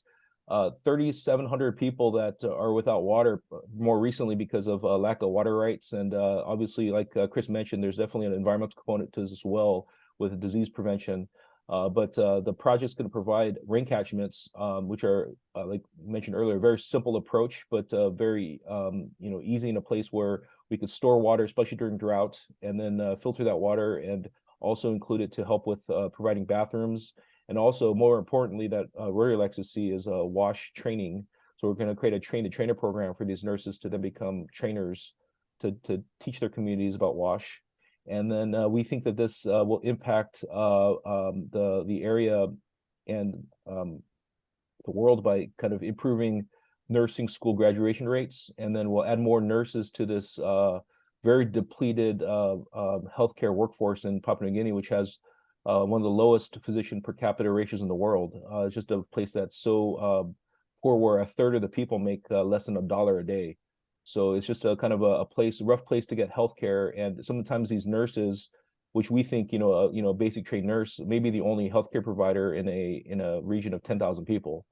3,700 people that are without water more recently because of lack of water rights. And obviously, like Chris mentioned, there's definitely an environmental component to this as well with disease prevention. But the project's going to provide rain catchments, which are, like mentioned earlier, a very simple approach, but very easy in a place where we could store water, especially during drought, and then filter that water and also include it to help with providing bathrooms. And also, more importantly, that Rotary likes to see is WASH training. So we're going to create a train-the-trainer program for these nurses to then become trainers to teach their communities about WASH. And then we think that this will impact the area and the world by kind of improving nursing school graduation rates. And then we'll add more nurses to this very depleted healthcare workforce in Papua New Guinea, which has one of the lowest physician per capita ratios in the world. It's just a place that's so poor, where a third of the people make less than $1 a day. So it's just a kind of a rough place to get healthcare. And sometimes these nurses, which we think, a basic trained nurse, may be the only healthcare provider in a region of 10,000 people.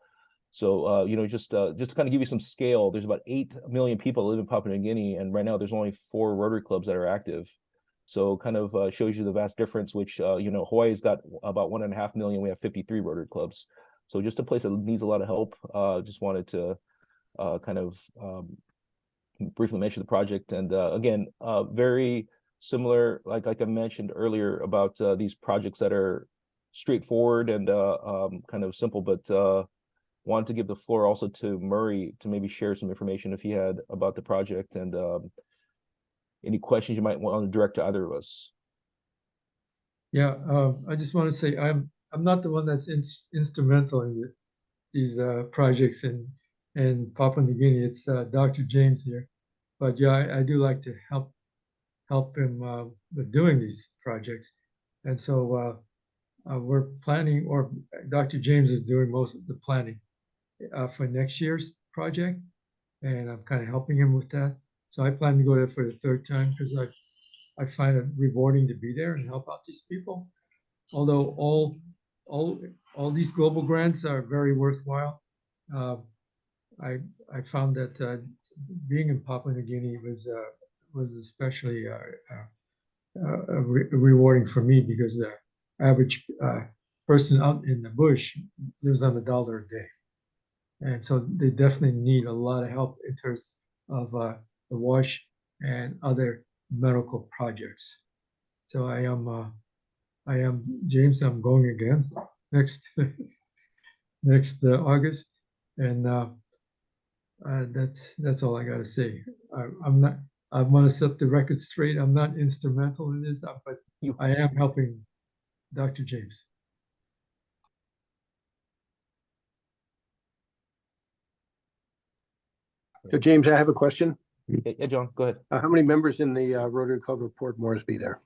So just to kind of give you some scale, there's about 8 million people that live in Papua New Guinea, and right now there's only 4 Rotary clubs that are active. So kind of shows you the vast difference, which, Hawaii's got about 1.5 million. We have 53 Rotary clubs. So just a place that needs a lot of help. Just wanted to kind of briefly mention the project. And again, very similar, like I mentioned earlier, about these projects that are straightforward and kind of simple, but wanted to give the floor also to Murray to maybe share some information if he had about the project, and any questions you might want to direct to either of us. Yeah, I just want to say I'm not the one that's instrumental in these projects in Papua New Guinea. It's Dr. James here, but yeah, I do like to help him with doing these projects, and so we're planning, or Dr. James is doing most of the planning for next year's project, and I'm kind of helping him with that. So I plan to go there for the 3rd time because I find it rewarding to be there and help out these people. Although all these global grants are very worthwhile, I found that being in Papua New Guinea was especially rewarding for me, because the average person out in the bush lives on $1 a day, and so they definitely need a lot of help in terms of the WASH and other medical projects. So I am James. I'm going again next August, and that's all I got to say. I want to set the record straight. I'm not instrumental in this, but I am helping Dr. James. So James, I have a question. Yeah, John, go ahead. How many members in the Rotary Club of Port Moresby there?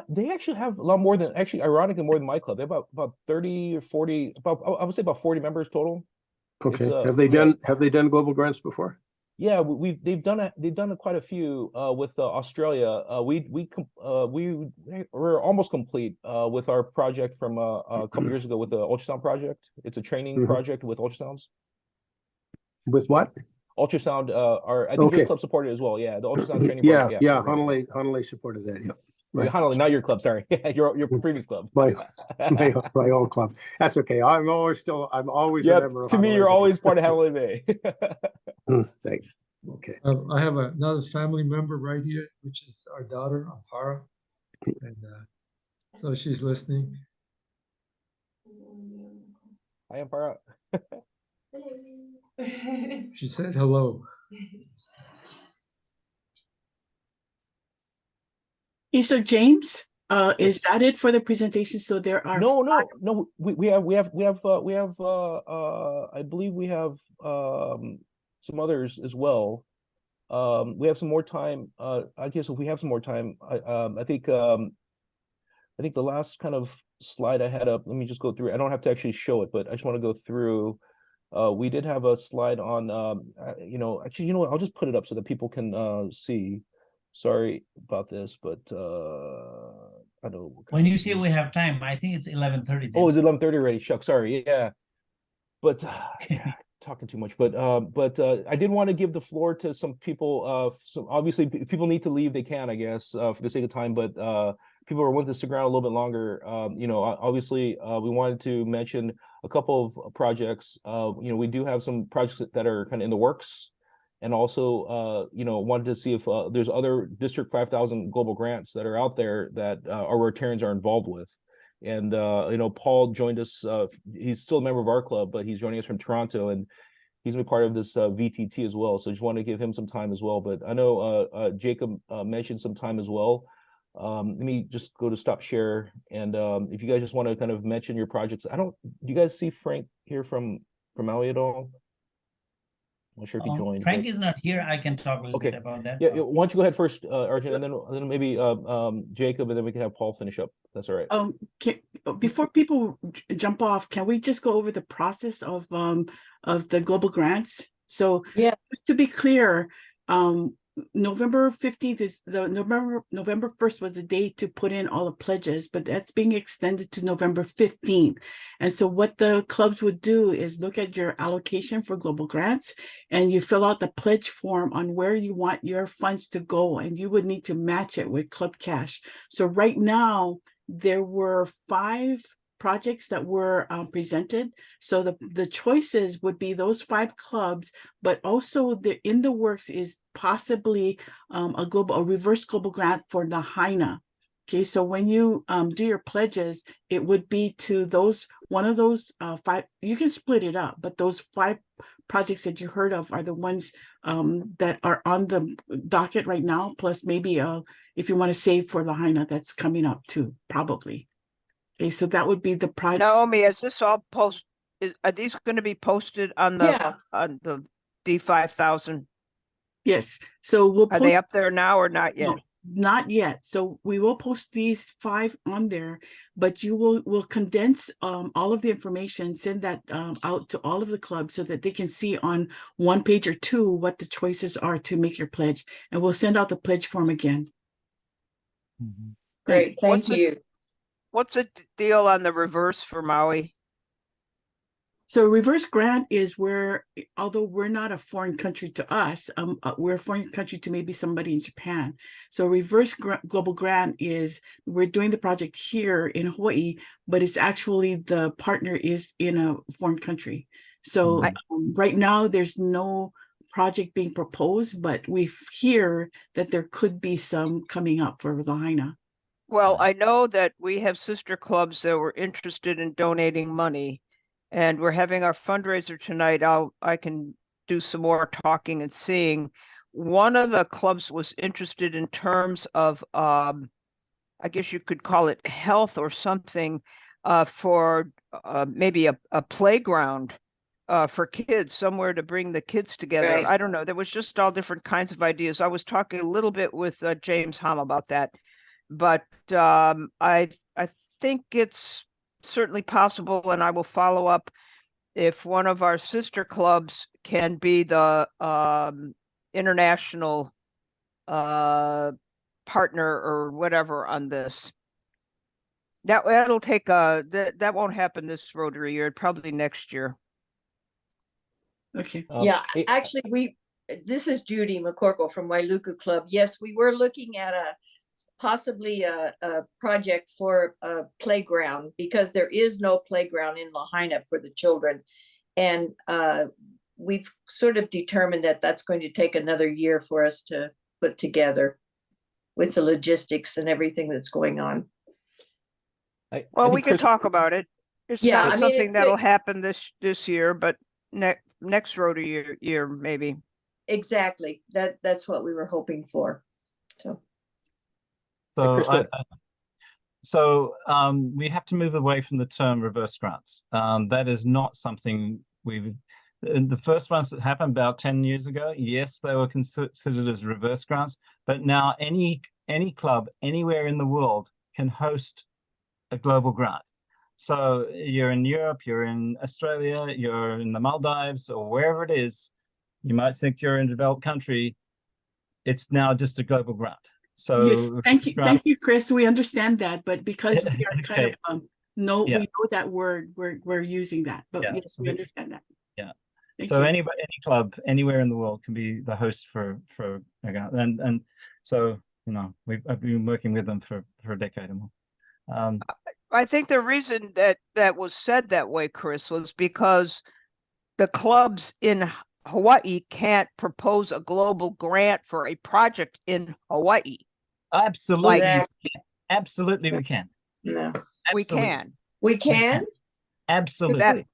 They actually have a lot more than, actually, ironically, more than my club. They have about 30 or 40, I would say about 40 members total. Okay. Have they done global grants before? Yeah, they've done quite a few with Australia. We're almost complete with our project from a couple years ago with the ultrasound project. It's a training project with ultrasounds. With what? Ultrasound. I think your club supported it as well. Yeah, the ultrasound training. Yeah, Honolulu supported that. Yeah. Right. Honolulu, not your club. Sorry, your previous club. my old club. That's okay. I'm always a member of. To me, you're always part of Honolulu Bay. Thanks. Okay. I have another family member right here, which is our daughter, Ampara, and so she's listening. Hi, Ampara. She said hello. Hey, so James, is that it for the presentation? So there are no. We have I believe we have some others as well. We have some more time. I guess if we have some more time, I think the last kind of slide I had up. Let me just go through. I don't have to actually show it, but I just want to go through we did have a slide on, you know, actually, you know what, I'll just put it up so that people can see. Sorry about this, but I know. When you say we have time, I think it's 11:30. Oh, it's 11:30 already. Shucks, sorry. Yeah, but talking too much. But I did want to give the floor to some people. So obviously, if people need to leave, they can, I guess, for the sake of time. But people are willing to stick around a little bit longer. You know, obviously, we wanted to mention a couple of projects. You know, we do have some projects that are kind of in the works. And also, you know, wanted to see if there's other District 5000 global grants that are out there that our Rotarians are involved with. And, you know, Paul joined us. He's still a member of our club, but he's joining us from Toronto, and he's gonna be part of this VTT as well. So just want to give him some time as well. But I know Jacob mentioned some time as well. Let me just go to stop share. And if you guys just want to kind of mention your projects, do you guys see Frank here from Maui at all? I'm not sure if he joined. Frank is not here. I can talk a little Okay. bit about that. Yeah, why don't you go ahead first, Arjun, and then maybe Jacob, and then we can have Paul finish up. That's all right. Before people jump off, can we just go over the process of the global grants? So yeah, just to be clear, November 15th is November 1st was the day to put in all the pledges, but that's being extended to November 15th. And so what the clubs would do is look at your allocation for global grants, and you fill out the pledge form on where you want your funds to go, and you would need to match it with club cash. So right now there were 5 projects that were presented. So the choices would be those 5 clubs, but also in the works is possibly a reverse global grant for Lahaina. Okay, so when you do your pledges, it would be to one of those 5. You can split it up, but those 5 projects that you heard of are the ones that are on the docket right now. Plus, maybe if you want to save for Lahaina, that's coming up too, probably. Okay, so that would be the project. Naomi, is this all are these going to be posted on the D5000? Yes. So we'll Are they up there now or not yet? No, not yet. So we will post these 5 on there, but you will condense all of the information, send that out to all of the clubs so that they can see on 1 page or 2 what the choices are to make your pledge. And we'll send out the pledge form again. Great, thank you. What's the deal on the reverse for Maui? So reverse grant is where, although we're not a foreign country to us, we're a foreign country to maybe somebody in Japan. So reverse global grant is, we're doing the project here in Hawaii, but it's actually the partner is in a foreign country. So right now there's no project being proposed, but we hear that there could be some coming up for Lahaina. Well, I know that we have sister clubs that were interested in donating money, and we're having our fundraiser tonight. I can do some more talking and seeing. One of the clubs was interested in terms of, I guess you could call it health or something, for maybe a playground for kids, somewhere to bring the kids together. Right. I don't know. There was just all different kinds of ideas. I was talking a little bit with James Hom about that. But I think it's certainly possible, and I will follow up if one of our sister clubs can be the international partner or whatever on this. That'll take that won't happen this Rotary year, probably next year. Okay. Yeah, actually, this is Judy McCorkle from Wailuku Club. Yes, we were looking at possibly a project for a playground, because there is no playground in Lahaina for the children. And we've sort of determined that that's going to take another year for us to put together with the logistics and everything that's going on. Well, we can talk about it. It's not something that'll happen this year, but next Rotary year maybe. Exactly. That's what we were hoping for. So we have to move away from the term reverse grants. That is not something the first ones that happened about 10 years ago, yes, they were considered as reverse grants, but now any club anywhere in the world can host a global grant. So you're in Europe, you're in Australia, you're in the Maldives, or wherever it is, you might think you're in a developed country. It's now just a global grant. So Yes, thank you, Chris. We understand that, but because we are kind Okay. of we Yeah. know that word, we're using that. But Yeah. yes, we understand that. Yeah. Thank So you. any club anywhere in the world can be the host for a grant. And so, you know, I've been working with them for a decade or more. I think the reason that was said that way, Chris, was because the clubs in Hawaii can't propose a global grant for a project in Hawaii. Absolutely. Like- Absolutely we can. No. We Absolutely. can. We can? Absolutely. That-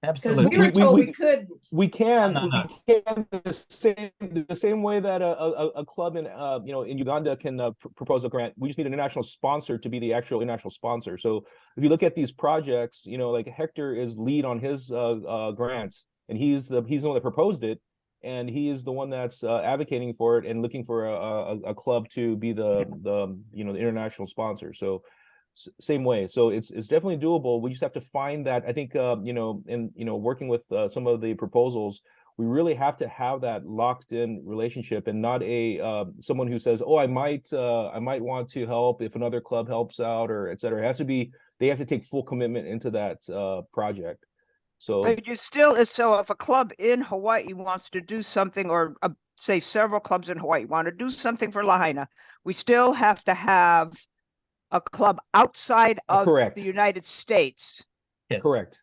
Because Absolutely. we were told we couldn't. We can, No, no, we can the same way that a club in you know, in Uganda can propose a grant. We just need an international sponsor to be the actual international sponsor. So if you look at these projects, you know, like Hector is lead on his grants, and he's the one that proposed it, and he is the one that's advocating for it and looking for a club to be the you know, the international sponsor. So same way. So it's definitely doable. We just have to find that. I think you know, in, you know, working with some of the proposals, we really have to have that locked in relationship, and not a someone who says, oh, I might want to help if another club helps out, or et cetera. It has to be, they have to take full commitment into that project. So But you still, so if a club in Hawaii wants to do something, or say several clubs in Hawaii want to do something for Lahaina, we still have to have a club outside of correct. the United States. Yes. Correct.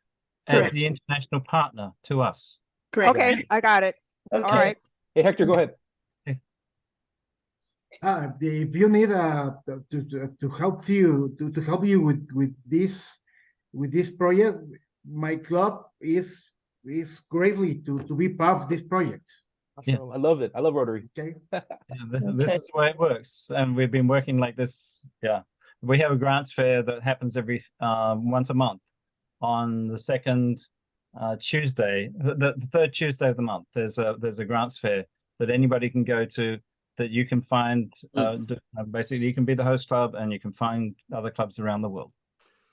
As Correct. the international partner to us. Correct. Okay, I got it. Okay. All right. Hey, Hector, go ahead. If you need to help you with this project, my club is gratefully to be part of this project. Awesome. I love it. I love Rotary. Okay. Yeah, this is the way it works, and we've been working like this. Yeah, we have a grants fair that happens every once a month on the second Tuesday, the third Tuesday of the month. There's a grants fair that anybody can go to, that you can find. Basically, you can be the host club, and you can find other clubs around the world,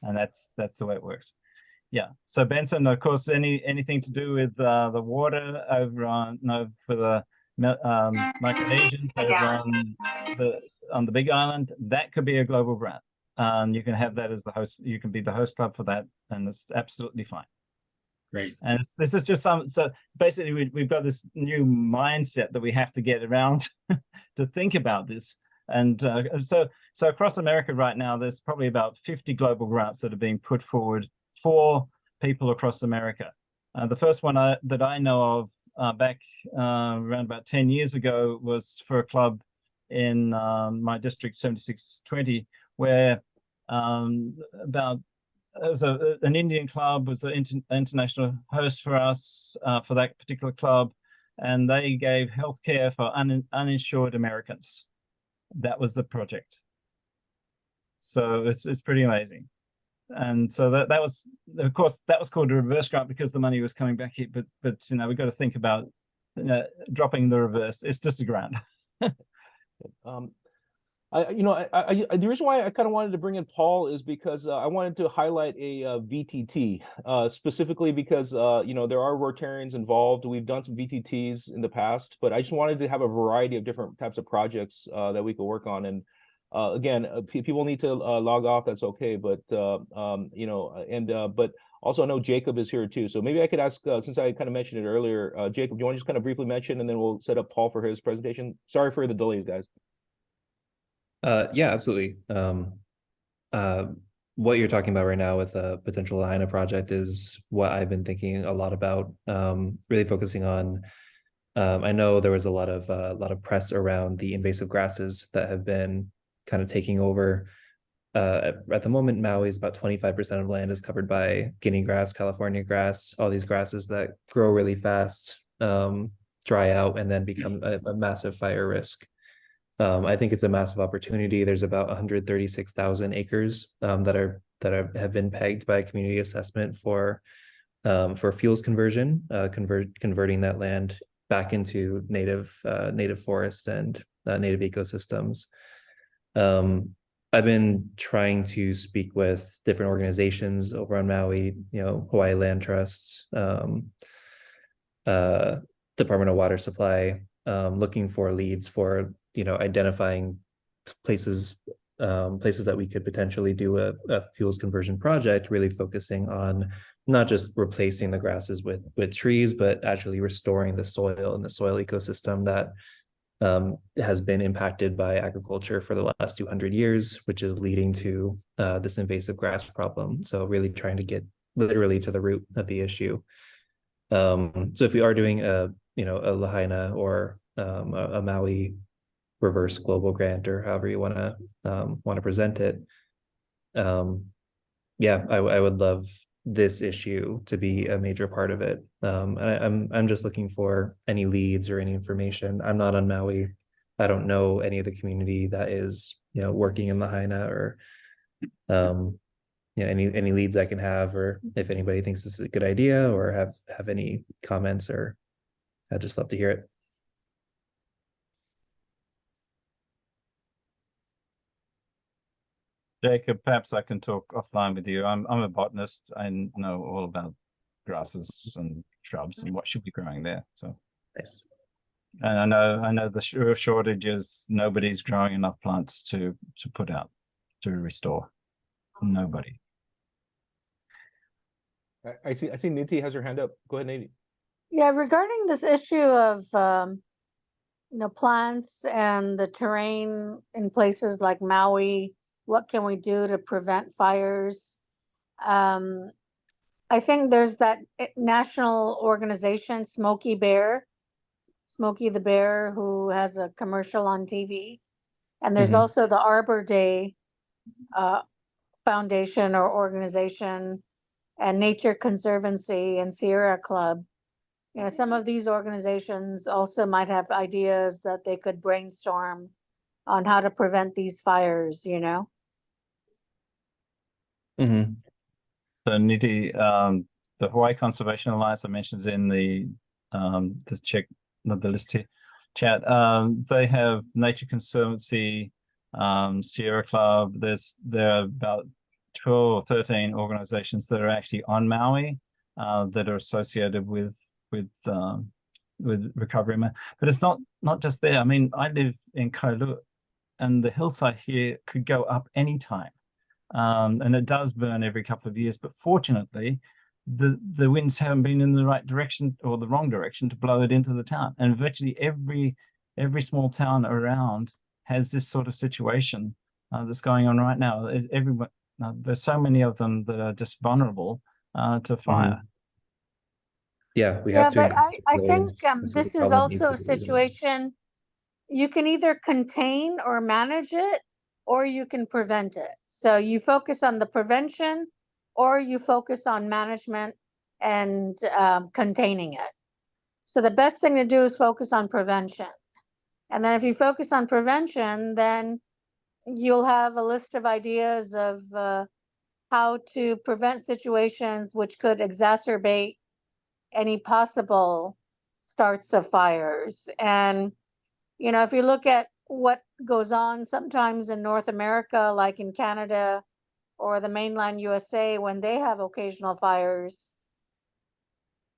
and that's the way it works. Yeah. So Benson, of course, anything to do with the water over on for the Micronesians over on the Big Island, that could be a global grant. You can have that as the host. You can be the host club for that, and it's absolutely fine. Great. And this is just so basically we've got this new mindset that we have to get around to think about this. And so across America right now, there's probably about 50 global grants that are being put forward for people across America. The first one that I know of back around about 10 years ago was for a club in my district, 7620, where it was an Indian club was the international host for us for that particular club, and they gave healthcare for uninsured Americans. That was the project. So it's pretty amazing. And so that was, of course, that was called a reverse grant because the money was coming back here. But you know, we've got to think about dropping the reverse. It's just a grant. The reason why I kind of wanted to bring in Paul is because I wanted to highlight a VTT specifically because you know, there are Rotarians involved. We've done some VTTs in the past, but I just wanted to have a variety of different types of projects that we could work on. And again, people need to log off. That's okay, but you know, and but also I know Jacob is here too. So maybe I could ask, since I kind of mentioned it earlier, Jacob, do you want to just kind of briefly mention, and then we'll set up Paul for his presentation? Sorry for the delays, guys. Yeah, absolutely. What you're talking about right now with a potential Lahaina project is what I've been thinking a lot about, really focusing on. I know there was a lot of press around the invasive grasses that have been kind of taking over. At the moment, Maui is about 25% of land is covered by Guinea grass, California grass, all these grasses that grow really fast, dry out, and then become a massive fire risk. I think it's a massive opportunity. There's about 136,000 acres that have been pegged by community assessment for fuels conversion, converting that land back into native forests and native ecosystems. I've been trying to speak with different organizations over on Maui, Hawaii Land Trust, Department of Water Supply, looking for leads for, identifying places that we could potentially do a fuels conversion project, really focusing on not just replacing the grasses with trees, but actually restoring the soil and the soil ecosystem that has been impacted by agriculture for the last 200 years, which is leading to this invasive grass problem. So really trying to get literally to the root of the issue. So if we are doing a Lahaina or a Maui reverse global grant, or however you want to present it, yeah, I would love this issue to be a major part of it. And I'm just looking for any leads or any information. I'm not on Maui. I don't know any of the community that is, working in Lahaina, or any leads I can have, or if anybody thinks this is a good idea or have any comments, or I'd just love to hear it. Jacob, perhaps I can talk offline with you. I'm a botanist. I know all about grasses and shrubs and what should be growing there. So nice. And I know the shortage is nobody's growing enough plants to put out to restore. Nobody. I see Niti has her hand up. Go ahead, Niti. Yeah, regarding this issue of plants and the terrain in places like Maui, what can we do to prevent fires? I think there's that national organization, Smokey the Bear, who has a commercial on TV. And there's also the Arbor Day Foundation or organization, and Nature Conservancy and Sierra Club. Some of these organizations also might have ideas that they could brainstorm on how to prevent these fires, So Niti, the Hawaii Conservation Alliance I mentioned in the list here chat, they have Nature Conservancy, Sierra Club. There are about 12 or 13 organizations that are actually on Maui that are associated with recovery. But it's not just there. I mean, I live in Kailua, and the hillside here could go up anytime. And it does burn every couple of years, but fortunately the winds haven't been in the right direction or the wrong direction to blow it into the town. And virtually every small town around has this sort of situation that's going on right now. Everyone, there's so many of them that are just vulnerable to fire. Yeah, we have to. But I think this is also a situation you can either contain or manage it, or you can prevent it. So you focus on the prevention, or you focus on management and containing it. So the best thing to do is focus on prevention. And then if you focus on prevention, then you'll have a list of ideas of how to prevent situations which could exacerbate any possible starts of fires. And, if you look at what goes on sometimes in North America, like in Canada or the mainland USA, when they have occasional fires,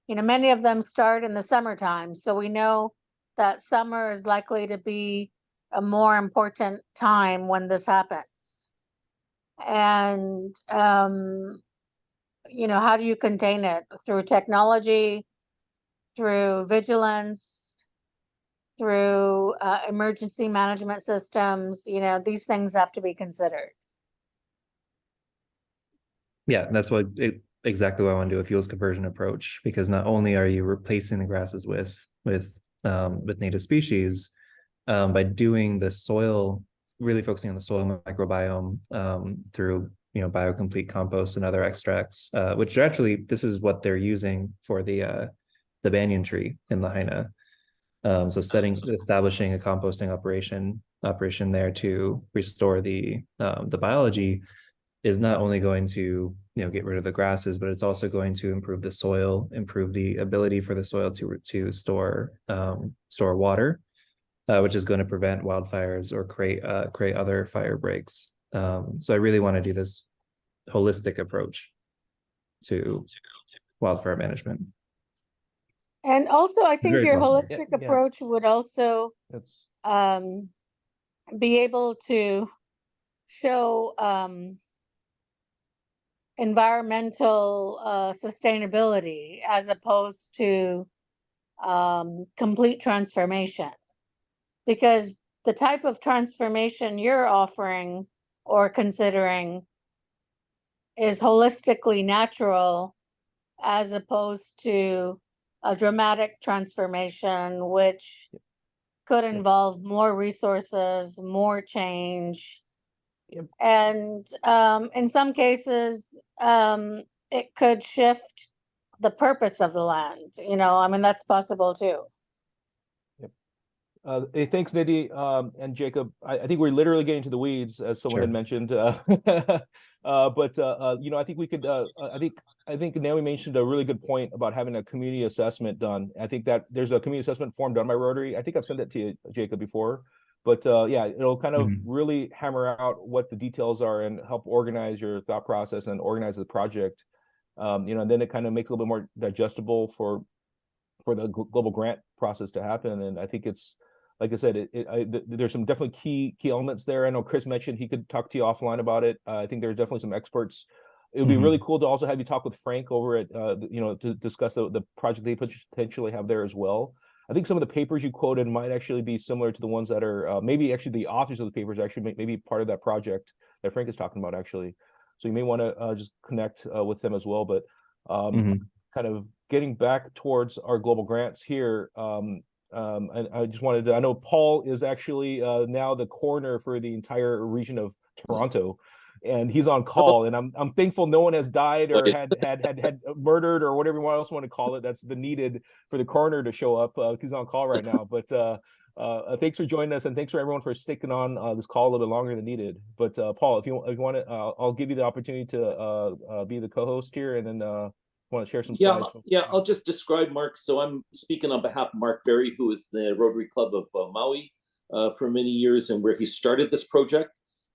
many of them start in the summertime. So we know that summer is likely to be a more important time when this happens. And, how do you contain it? Through technology, through vigilance, through emergency management systems. These things have to be considered. Yeah, that's exactly what I want to do, a fuels conversion approach, because not only are you replacing the grasses with native species, by doing the soil, really focusing on the soil microbiome through biocomplete compost and other extracts, which are actually, this is what they're using for the banyan tree in Lahaina. So establishing a composting operation there to restore the biology is not only going to get rid of the grasses, but it's also going to improve the soil, improve the ability for the soil to store water, which is going to prevent wildfires or create other fire breaks. So I really want to do this holistic approach to wildfire management. And also, I think Very your possible. holistic Yeah. approach would also That's be able to show environmental sustainability as opposed to complete transformation. Because the type of transformation you're offering or considering is holistically natural as opposed to a dramatic transformation, which could involve more resources, more change. And in some cases, it could shift the purpose of the land. You know, I mean, that's possible too. Hey, thanks, Nidhi, and Jacob. I think we're literally getting to the weeds, as someone Sure. had mentioned. But you know, I think we could. I think Naomi mentioned a really good point about having a community assessment done. I think that there's a community assessment form done by Rotary. I think I've sent that to you, Jacob, before. But yeah, it'll kind of really hammer out what the details are and help organize your thought process and organize the project. You know, and then it kind of makes it a little bit more digestible for the global grant process to happen. And I think it's, like I said, there's some definitely key elements there. I know Chris mentioned he could talk to you offline about it. I think there's definitely some experts. It would be really cool to also have you talk with Frank over at, you know, to discuss the project they potentially have there as well. I think some of the papers you quoted might actually be similar to the ones that are, maybe actually the authors of the papers actually maybe part of that project that Frank is talking about actually. So you may want to just connect with them as well. But kind of getting back towards our global grants here, and I just wanted to, I know Paul is actually now the coroner for the entire region of Toronto, and he's on call, and I'm thankful no one has died or had murdered or whatever you else want to call it that's been needed for the coroner to show up. He's on call right now. But thanks for joining us, and thanks for everyone for sticking on this call a little bit longer than needed. But Paul, if you want to, I'll give you the opportunity to be the co-host here, and then want to share some slides? Yeah, I'll just describe Mark. So I'm speaking on behalf of Mark Berry, who is the Rotary Club of Maui for many years, and where he started this project,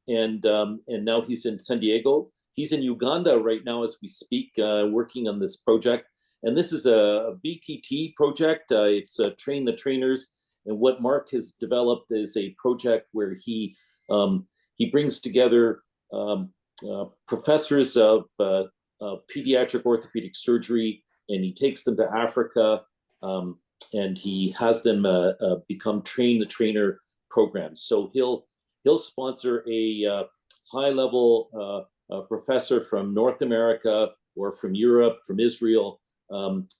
and now he's in San Diego. He's in Uganda right now as we speak, working on this project. And this is a BTT project. It's Train the Trainers. And what Mark has developed is a project where he brings together professors of pediatric orthopedic surgery, and he takes them to Africa, and he has them become Train the Trainer programs. So he'll sponsor a high-level professor from North America or from Europe, from Israel,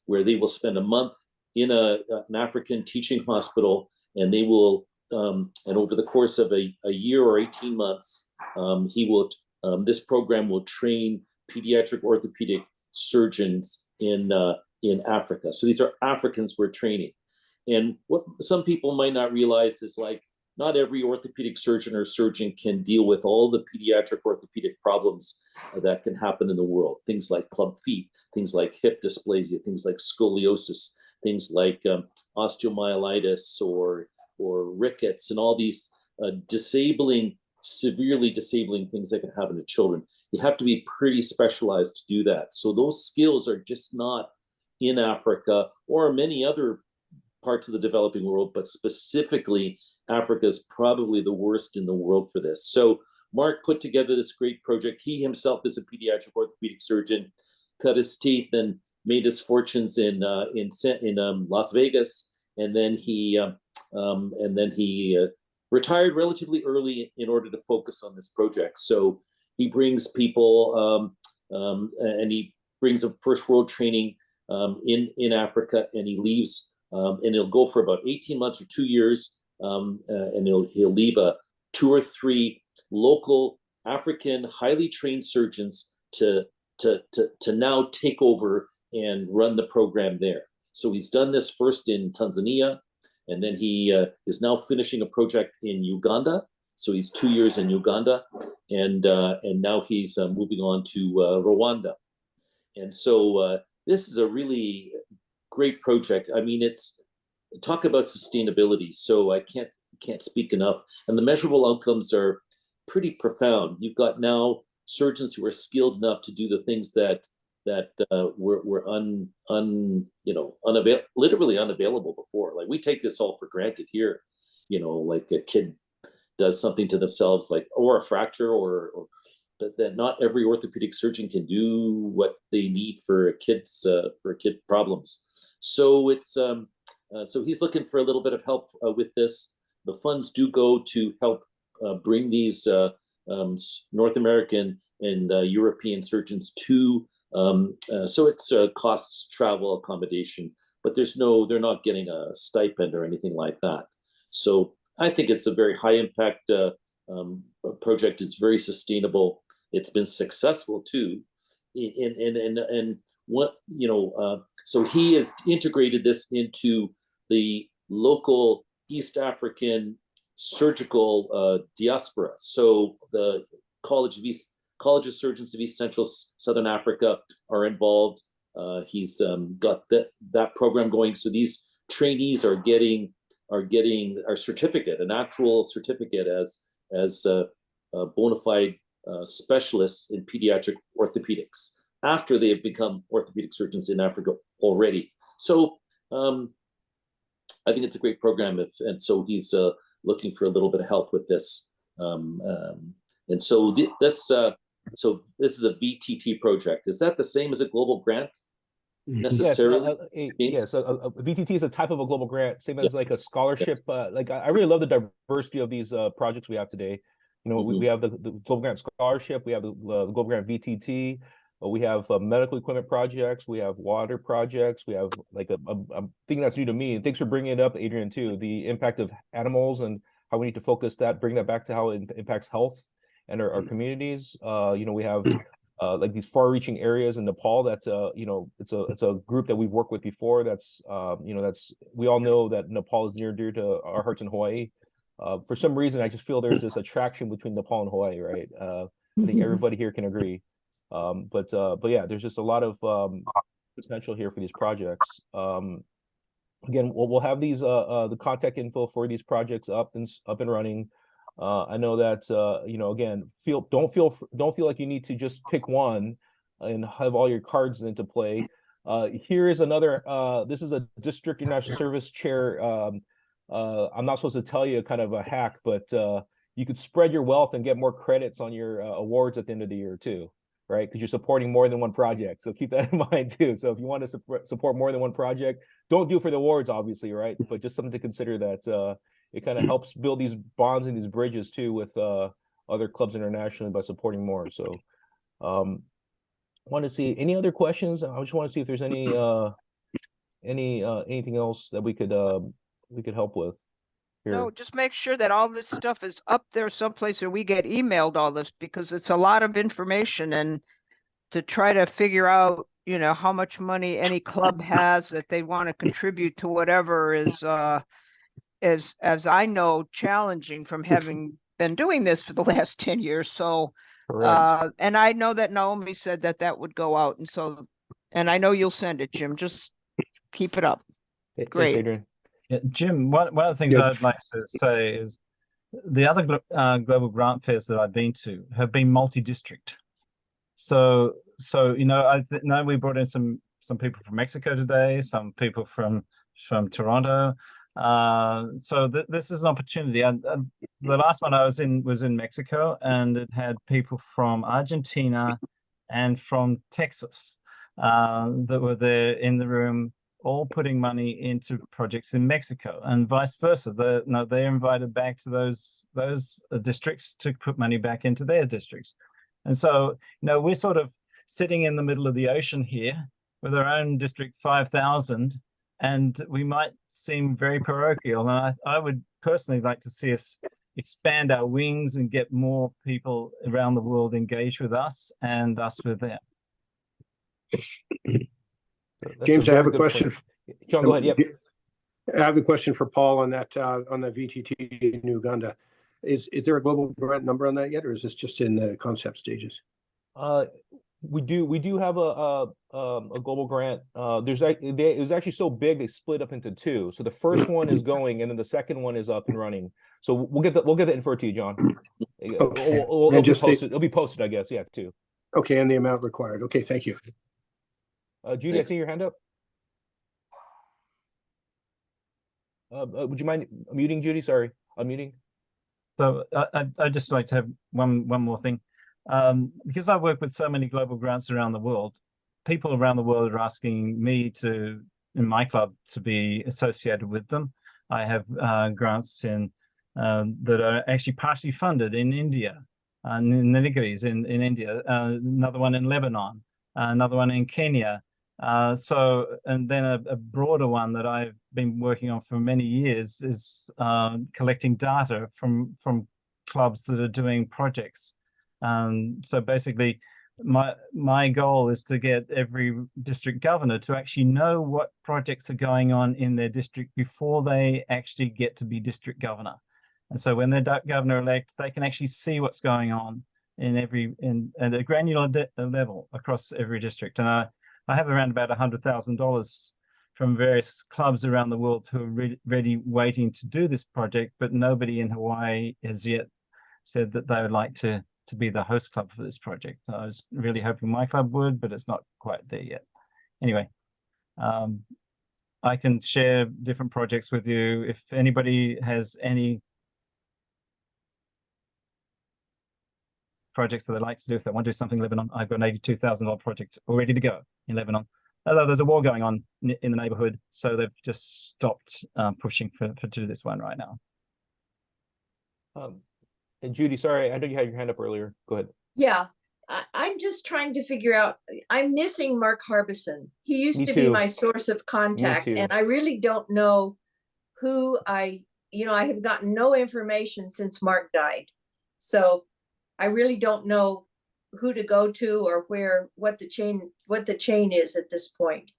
where they will spend a month in an African teaching hospital, and they will, and over the course of a year or 18 months, this program will train pediatric orthopedic surgeons in Africa. So these are Africans we're training. And what some people might not realize is, like, not every orthopedic surgeon or surgeon can deal with all the pediatric orthopedic problems that can happen in the world. Things like club feet, things like hip dysplasia, things like scoliosis, things like osteomyelitis or rickets, and all these severely disabling things that can happen to children. You have to be pretty specialized to do that. So those skills are just not in Africa or many other parts of the developing world, but specifically Africa is probably the worst in the world for this. So Mark put together this great project. He himself is a pediatric orthopedic surgeon, cut his teeth and made his fortunes in Las Vegas, and then he retired relatively early in order to focus on this project. So he brings people, and he brings a first world training in Africa, and he leaves, and he'll go for about 18 months or 2 years, and he'll leave 2 or 3 local African highly trained surgeons to now take over and run the program there. So he's done this first in Tanzania, and then he is now finishing a project in Uganda. So he's 2 years in Uganda, and now he's moving on to Rwanda. And so this is a really great project. I mean, it's talk about sustainability. So I can't speak enough. And the measurable outcomes are pretty profound. You've got now surgeons who are skilled enough to do the things that were literally unavailable before. Like we take this all for granted here, like a kid does something to themselves, like or a fracture, but that not every orthopedic surgeon can do what they need for kid problems. So it's so he's looking for a little bit of help with this. The funds do go to help bring these North American and European surgeons to. So it's costs travel, accommodation, but they're not getting a stipend or anything like that. So I think it's a very high impact project. It's very sustainable. It's been successful too. And what, so he has integrated this into the local East African surgical diaspora. So the College of Surgeons of East Central Southern Africa are involved. He's got that program going. So these trainees are getting our certificate, an actual certificate as bona fide specialists in pediatric orthopedics after they have become orthopedic surgeons in Africa already. So I think it's a great program, and so he's looking for a little bit of help with this. And so this is a VTT project. Is that the same as a global grant? Necessarily? Yes, a VTT is a type of a global grant, same as like a scholarship. Like I really love the diversity of these projects we have today. We have the global grant scholarship, we have the global grant VTT, we have medical equipment projects, we have water projects, we have like a thing that's new to me. And thanks for bringing it up, Adrian, too. The impact of animals and how we need to focus that, bring that back to how it impacts health and our communities. We have like these far-reaching areas in Nepal that it's a group that we've worked with before. That's we all know that Nepal is near and dear to our hearts in Hawaii. For some reason, I just feel there's this attraction between Nepal and Hawaii, right? I think everybody here can agree. But yeah, there's just a lot of potential here for these projects. Again, we'll have these the contact info for these projects up and running. I know that again, don't feel like you need to just pick one and have all your cards into play. Here is another. This is a district international service chair. I'm not supposed to tell you kind of a hack, but you could spread your wealth and get more credits on your awards at the end of the year too, right? Because you're supporting more than one project. So keep that in mind too. So if you want to support more than one project, don't do it for the awards, obviously, right? But just something to consider that it kind of helps build these bonds and these bridges too with other clubs internationally by supporting more. So want to see any other questions? I just want to see if there's anything else that we could help with here. No, just make sure that all this stuff is up there someplace where we get emailed all this, because it's a lot of information, and to try to figure out, how much money any club has that they want to contribute to whatever is as I know, challenging from having been doing this for the last 10 years. So, and I know that Naomi said that would go out. And I know you'll send it, Jim. Just keep it up. Great. Thanks, Adrian. Yeah, Jim, one of the things I'd like to say is the other global grant fairs that I've been to have been multi-district. So I know we brought in some people from Mexico today, some people from Toronto. So this is an opportunity. And the last one I was in Mexico, and it had people from Argentina and from Texas that were there in the room, all putting money into projects in Mexico, and vice versa. They're invited back to those districts to put money back into their districts. And so, we're sort of sitting in the middle of the ocean here with our own District 5000, and we might seem very parochial. And I would personally like to see us expand our wings and get more people around the world engaged with us and us with them. James, I have a question. John, go ahead. Yep. I have a question for Paul on that on the VTT in Uganda. Is there a global grant number on that yet, or is this just in the concept stages? We do have a global grant. It was actually so big they split up into two. So the first one is going, and then the second one is up and running. So we'll get the info to you, John. Okay. It'll be posted, I guess. Yeah, too. Okay, and the amount required. Okay, thank you. Judy, I see your hand up. Would you mind muting, Judy? Sorry, unmuting. So I'd just like to have one more thing. Because I work with so many global grants around the world, people around the world are asking me in my club to be associated with them. I have grants that are actually partially funded in India, in the Nilgiris in India, another one in Lebanon, another one in Kenya. And then a broader one that I've been working on for many years is collecting data from clubs that are doing projects. So basically, my goal is to get every district governor to actually know what projects are going on in their district before they actually get to be district governor. And so when they're governor-elect, they can actually see what's going on at a granular level across every district. And I have around about $100,000 from various clubs around the world who are ready waiting to do this project, but nobody in Hawaii has yet said that they would like to be the host club for this project. I was really hoping my club would, but it's not quite there yet. Anyway, I can share different projects with you. If anybody has any projects that they'd like to do, if they want to do something in Lebanon, I've got an $82,000 project all ready to go in Lebanon. Although there's a war going on in the neighborhood, so they've just stopped pushing to do this one right now. And Judy, sorry, I know you had your hand up earlier. Go ahead. Yeah, I'm just trying to figure out, I'm missing Mark Harbison. He used Me to too. be my source of contact, too. and I really don't know who I have gotten no information since Mark died. So I really don't know who to go to or what the chain is at this point.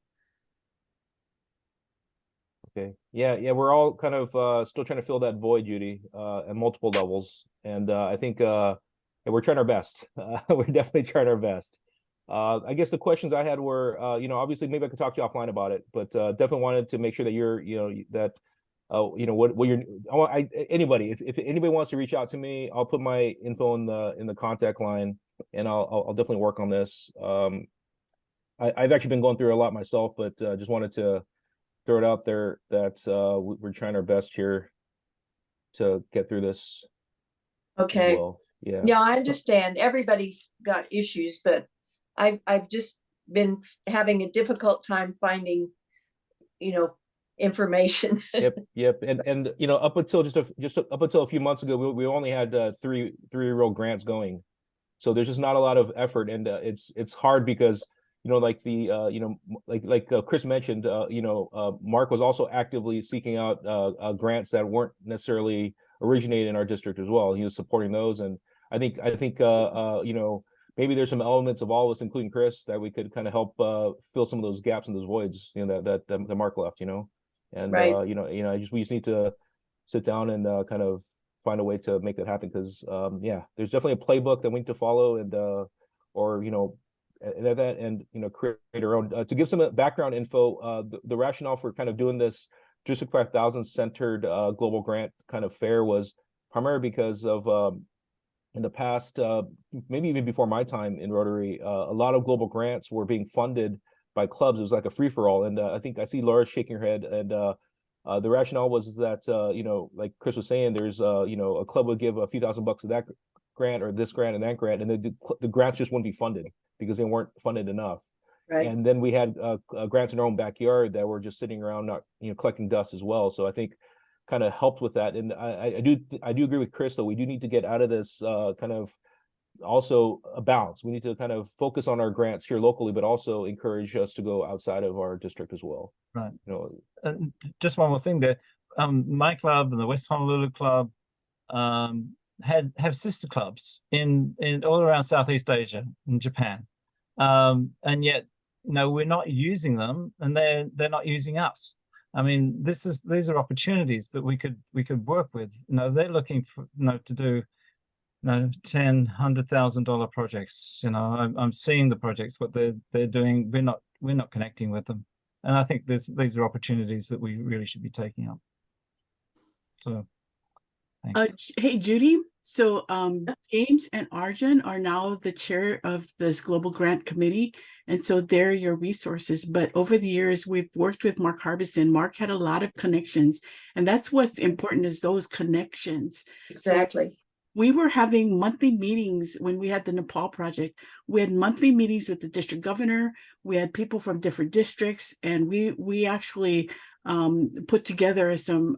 Okay. Yeah, we're all kind of still trying to fill that void, Judy, at multiple levels. And I think we're trying our best. We're definitely trying our best. I guess the questions I had were, obviously maybe I could talk to you offline about it, but definitely wanted to make sure that you're, anybody, if anybody wants to reach out to me, I'll put my info in the contact line, and I'll definitely work on this. I've actually been going through a lot myself, but just wanted to throw it out there that we're trying our best here to get through this. Okay. Well, yeah. Yeah, I understand. Everybody's got issues, but I've just been having a difficult time finding, information. Yep. And up until up until a few months ago, we only had three real grants going, so there's just not a lot of effort, and it's hard because like Chris mentioned, Mark was also actively seeking out grants that weren't necessarily originated in our district as well. He was supporting those, and I think maybe there's some elements of all of us, including Chris, that we could kind of help fill some of those gaps and those voids, that Mark left, and right. we just need to sit down and kind of find a way to make that happen, because there's definitely a playbook that we need to follow, and create our own. To give some background info, the rationale for kind of doing this District 5000 centered global grant kind of fair was primarily because of in the past, maybe even before my time in Rotary, a lot of global grants were being funded by clubs. It was like a free-for-all, and I think I see Laura shaking her head, and the rationale was that like Chris was saying, there's a club would give a few $1,000s to that grant or this grant and that grant, and the grants just wouldn't be funded because they weren't funded enough. Right. And then we had grants in our own backyard that were just sitting around, not collecting dust as well. So I think kind of helped with that. And I do agree with Chris, though. We do need to get out of this kind of also a balance. We need to kind of focus on our grants here locally, but also encourage us to go outside of our district as well. Right. Just one more thing there. My club and the West Honolulu Club have sister clubs in all around Southeast Asia and Japan, and yet we're not using them, and they're not using us. I mean, these are opportunities that we could work with. They're looking for to do no, $100,000 projects. You know, I'm seeing the projects, what they're doing. We're not connecting with them, and I think these are opportunities that we really should be taking up. So, thanks. Hey, Judy. So James and Arjun are now the chair of this Global Grant Committee. And so they're your resources. But over the years, we've worked with Mark Harbison. Mark had a lot of connections. And that's what's important, is those connections. Exactly. So we were having monthly meetings when we had the Nepal project. We had monthly meetings with the district governor. We had people from different districts. And we actually put together some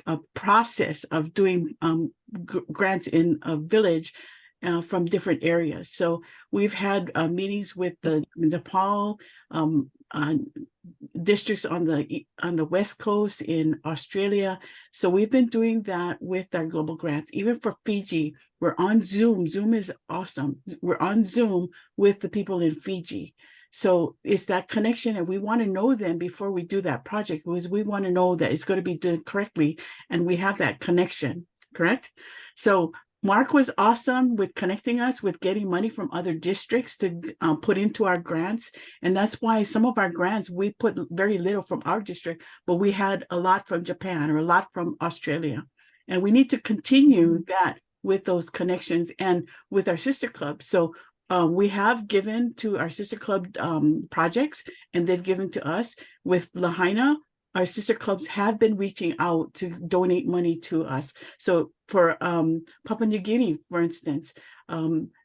a process of doing grants in a village from different areas. So we've had meetings with the Nepal districts on the West Coast in Australia. So we've been doing that with our global grants. Even for Fiji, we're on Zoom. Zoom is awesome. We're on Zoom with the people in Fiji. So it's that connection, and we want to know them before we do that project, because we want to know that it's going to be done correctly, and we have that connection, correct? So Mark was awesome with connecting us with getting money from other districts to put into our grants. And that's why some of our grants, we put very little from our district, but we had a lot from Japan or a lot from Australia. And we need to continue that with those connections and with our sister clubs. So we have given to our sister club projects, and they've given to us. With Lahaina, our sister clubs have been reaching out to donate money to us. So for Papua New Guinea, for instance,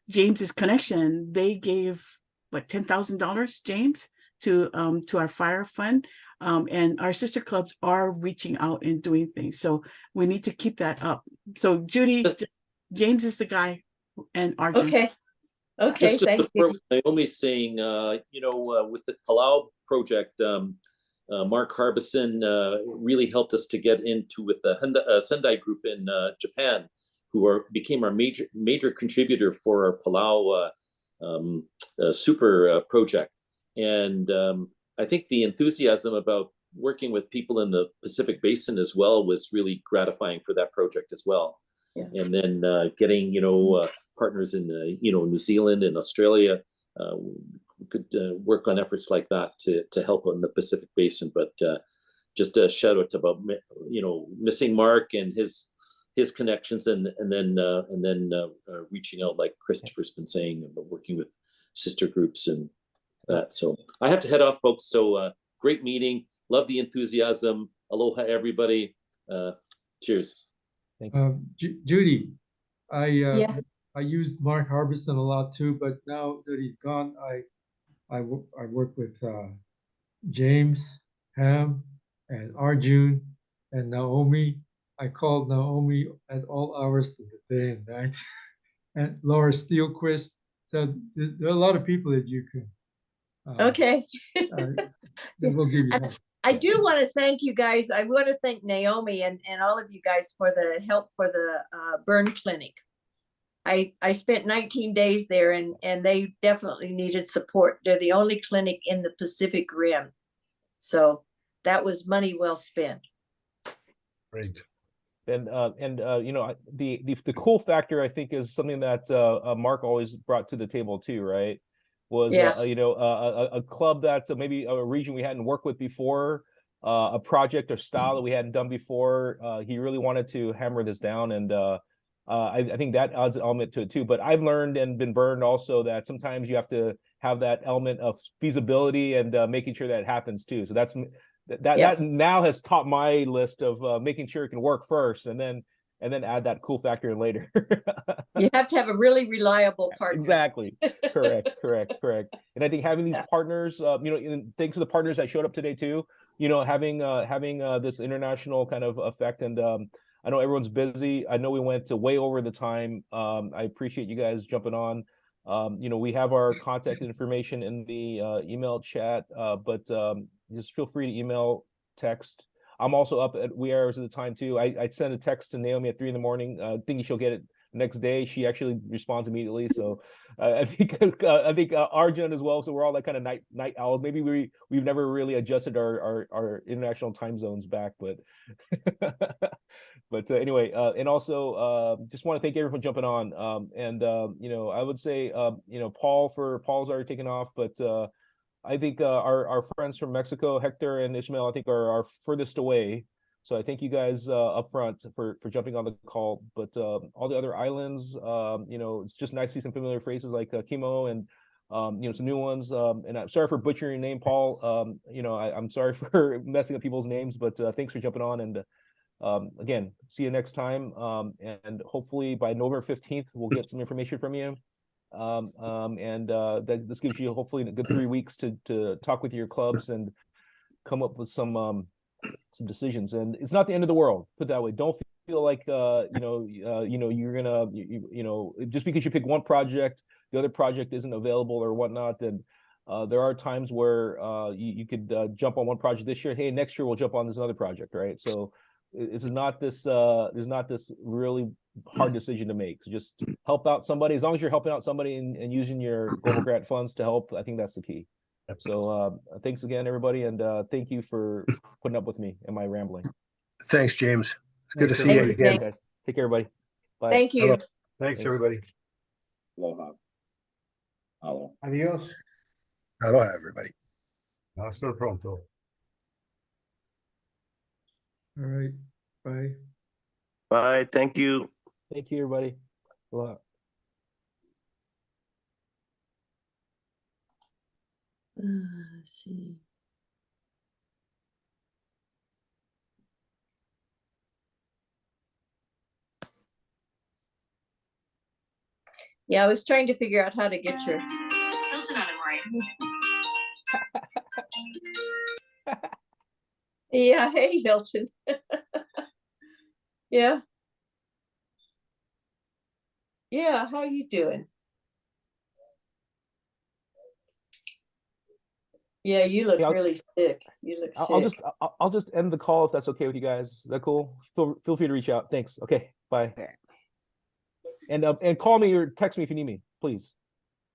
James's connection, they gave what, $10,000, James, to our fire fund. And our sister clubs are reaching out and doing things. So we need to keep that up. So Judy, James is the guy, and Arjun. Okay. Okay, Just to thank support you. what Naomi's saying, with the Palau project, Mark Harbison really helped us to get into with the Sendai group in Japan, who became our major contributor for our Palau super project. And I think the enthusiasm about working with people in the Pacific Basin as well was really gratifying for that project as well. Yeah. And then getting partners in New Zealand and Australia, we could work on efforts like that to help in the Pacific Basin. But just a shout out about missing Mark and his connections, and then reaching out, like Christopher's been saying, about working with sister groups and that. So I have to head off, folks. So great meeting. Love the enthusiasm. Aloha, everybody. Cheers. Thanks. Judy, I used Mark Harbison a lot too, but now that he's gone, I work with James, Ham, and Arjun, and Naomi. I called Naomi at all hours of the day and night, and Laura Steelquist. So there are a lot of people that you can. Okay. That will give you help. I do want to thank you guys. I want to thank Naomi and all of you guys for the help for the burn clinic. I spent 19 days there, and they definitely needed support. They're the only clinic in the Pacific Rim. So that was money well spent. Great. And the cool factor, I think, is something that Mark always brought to the table too, right? Was a club that maybe a region we hadn't worked with before, a project or style that we hadn't done before. He really wanted to hammer this down, and I think that adds an element to it too. But I've learned and been burned also that sometimes you have to have that element of feasibility and making sure that it happens too. So that now has topped my list of making sure it can work first, and then add that cool factor in later. You have to have a really reliable partner. Exactly. Correct. And I think having these partners, thanks to the partners that showed up today too, having this international kind of effect. And I know everyone's busy. I know we went way over the time. I appreciate you guys jumping on. We have our contact information in the email chat, but just feel free to email, text. I'm also up at wee hours at the time too. I sent a text to Naomi at 3 in the morning, thinking she'll get it next day. She actually responds immediately. So I think Arjun as well. So we're all like kind of night owls. Maybe we've never really adjusted our international time zones back, but but anyway, and also just want to thank everyone for jumping on. You know, I would say you know, Paul's already taken off, but I think our friends from Mexico, Hector and Ishmael, I think are furthest away. So I thank you guys up front for jumping on the call. But all the other islands, you know, it's just nice to see some familiar faces like Kimo and you know, some new ones. And I'm sorry for butchering your name, Paul. You know, I'm sorry for messing up people's names, but thanks for jumping on. And again, see you next time. And hopefully by November 15th, we'll get some information from you. This gives you hopefully a good 3 weeks to talk with your clubs and come up with some decisions. And it's not the end of the world, put it that way. Don't feel like you know you're gonna you know, just because you pick one project, the other project isn't available or whatnot. And there are times where you could jump on one project this year. Hey, next year we'll jump on this other project, right? So this is not this there's not this really hard decision to make. So just help out somebody. As long as you're helping out somebody and using your global grant funds to help, I think that's the key. So thanks again, everybody, and thank you for putting up with me and my rambling. Thanks, James. It's good to see you everybody. again. Guys. Take care, everybody. Bye. Thank you. Thanks, everybody. Aloha. Aloha. Adios. Aloha, everybody. Hasta pronto. All right, bye. Bye. Thank you. Thank you, everybody. Aloha. Let's see. Yeah, I was trying to figure out how to get your. Yeah, hey, Hilton. Yeah. Yeah, how you doing? Yeah, you look really sick. You look sick. I'll just end the call if that's okay with you guys. Is that cool? Feel free to reach out. Thanks. Okay, bye. And call me or text me if you need me, please.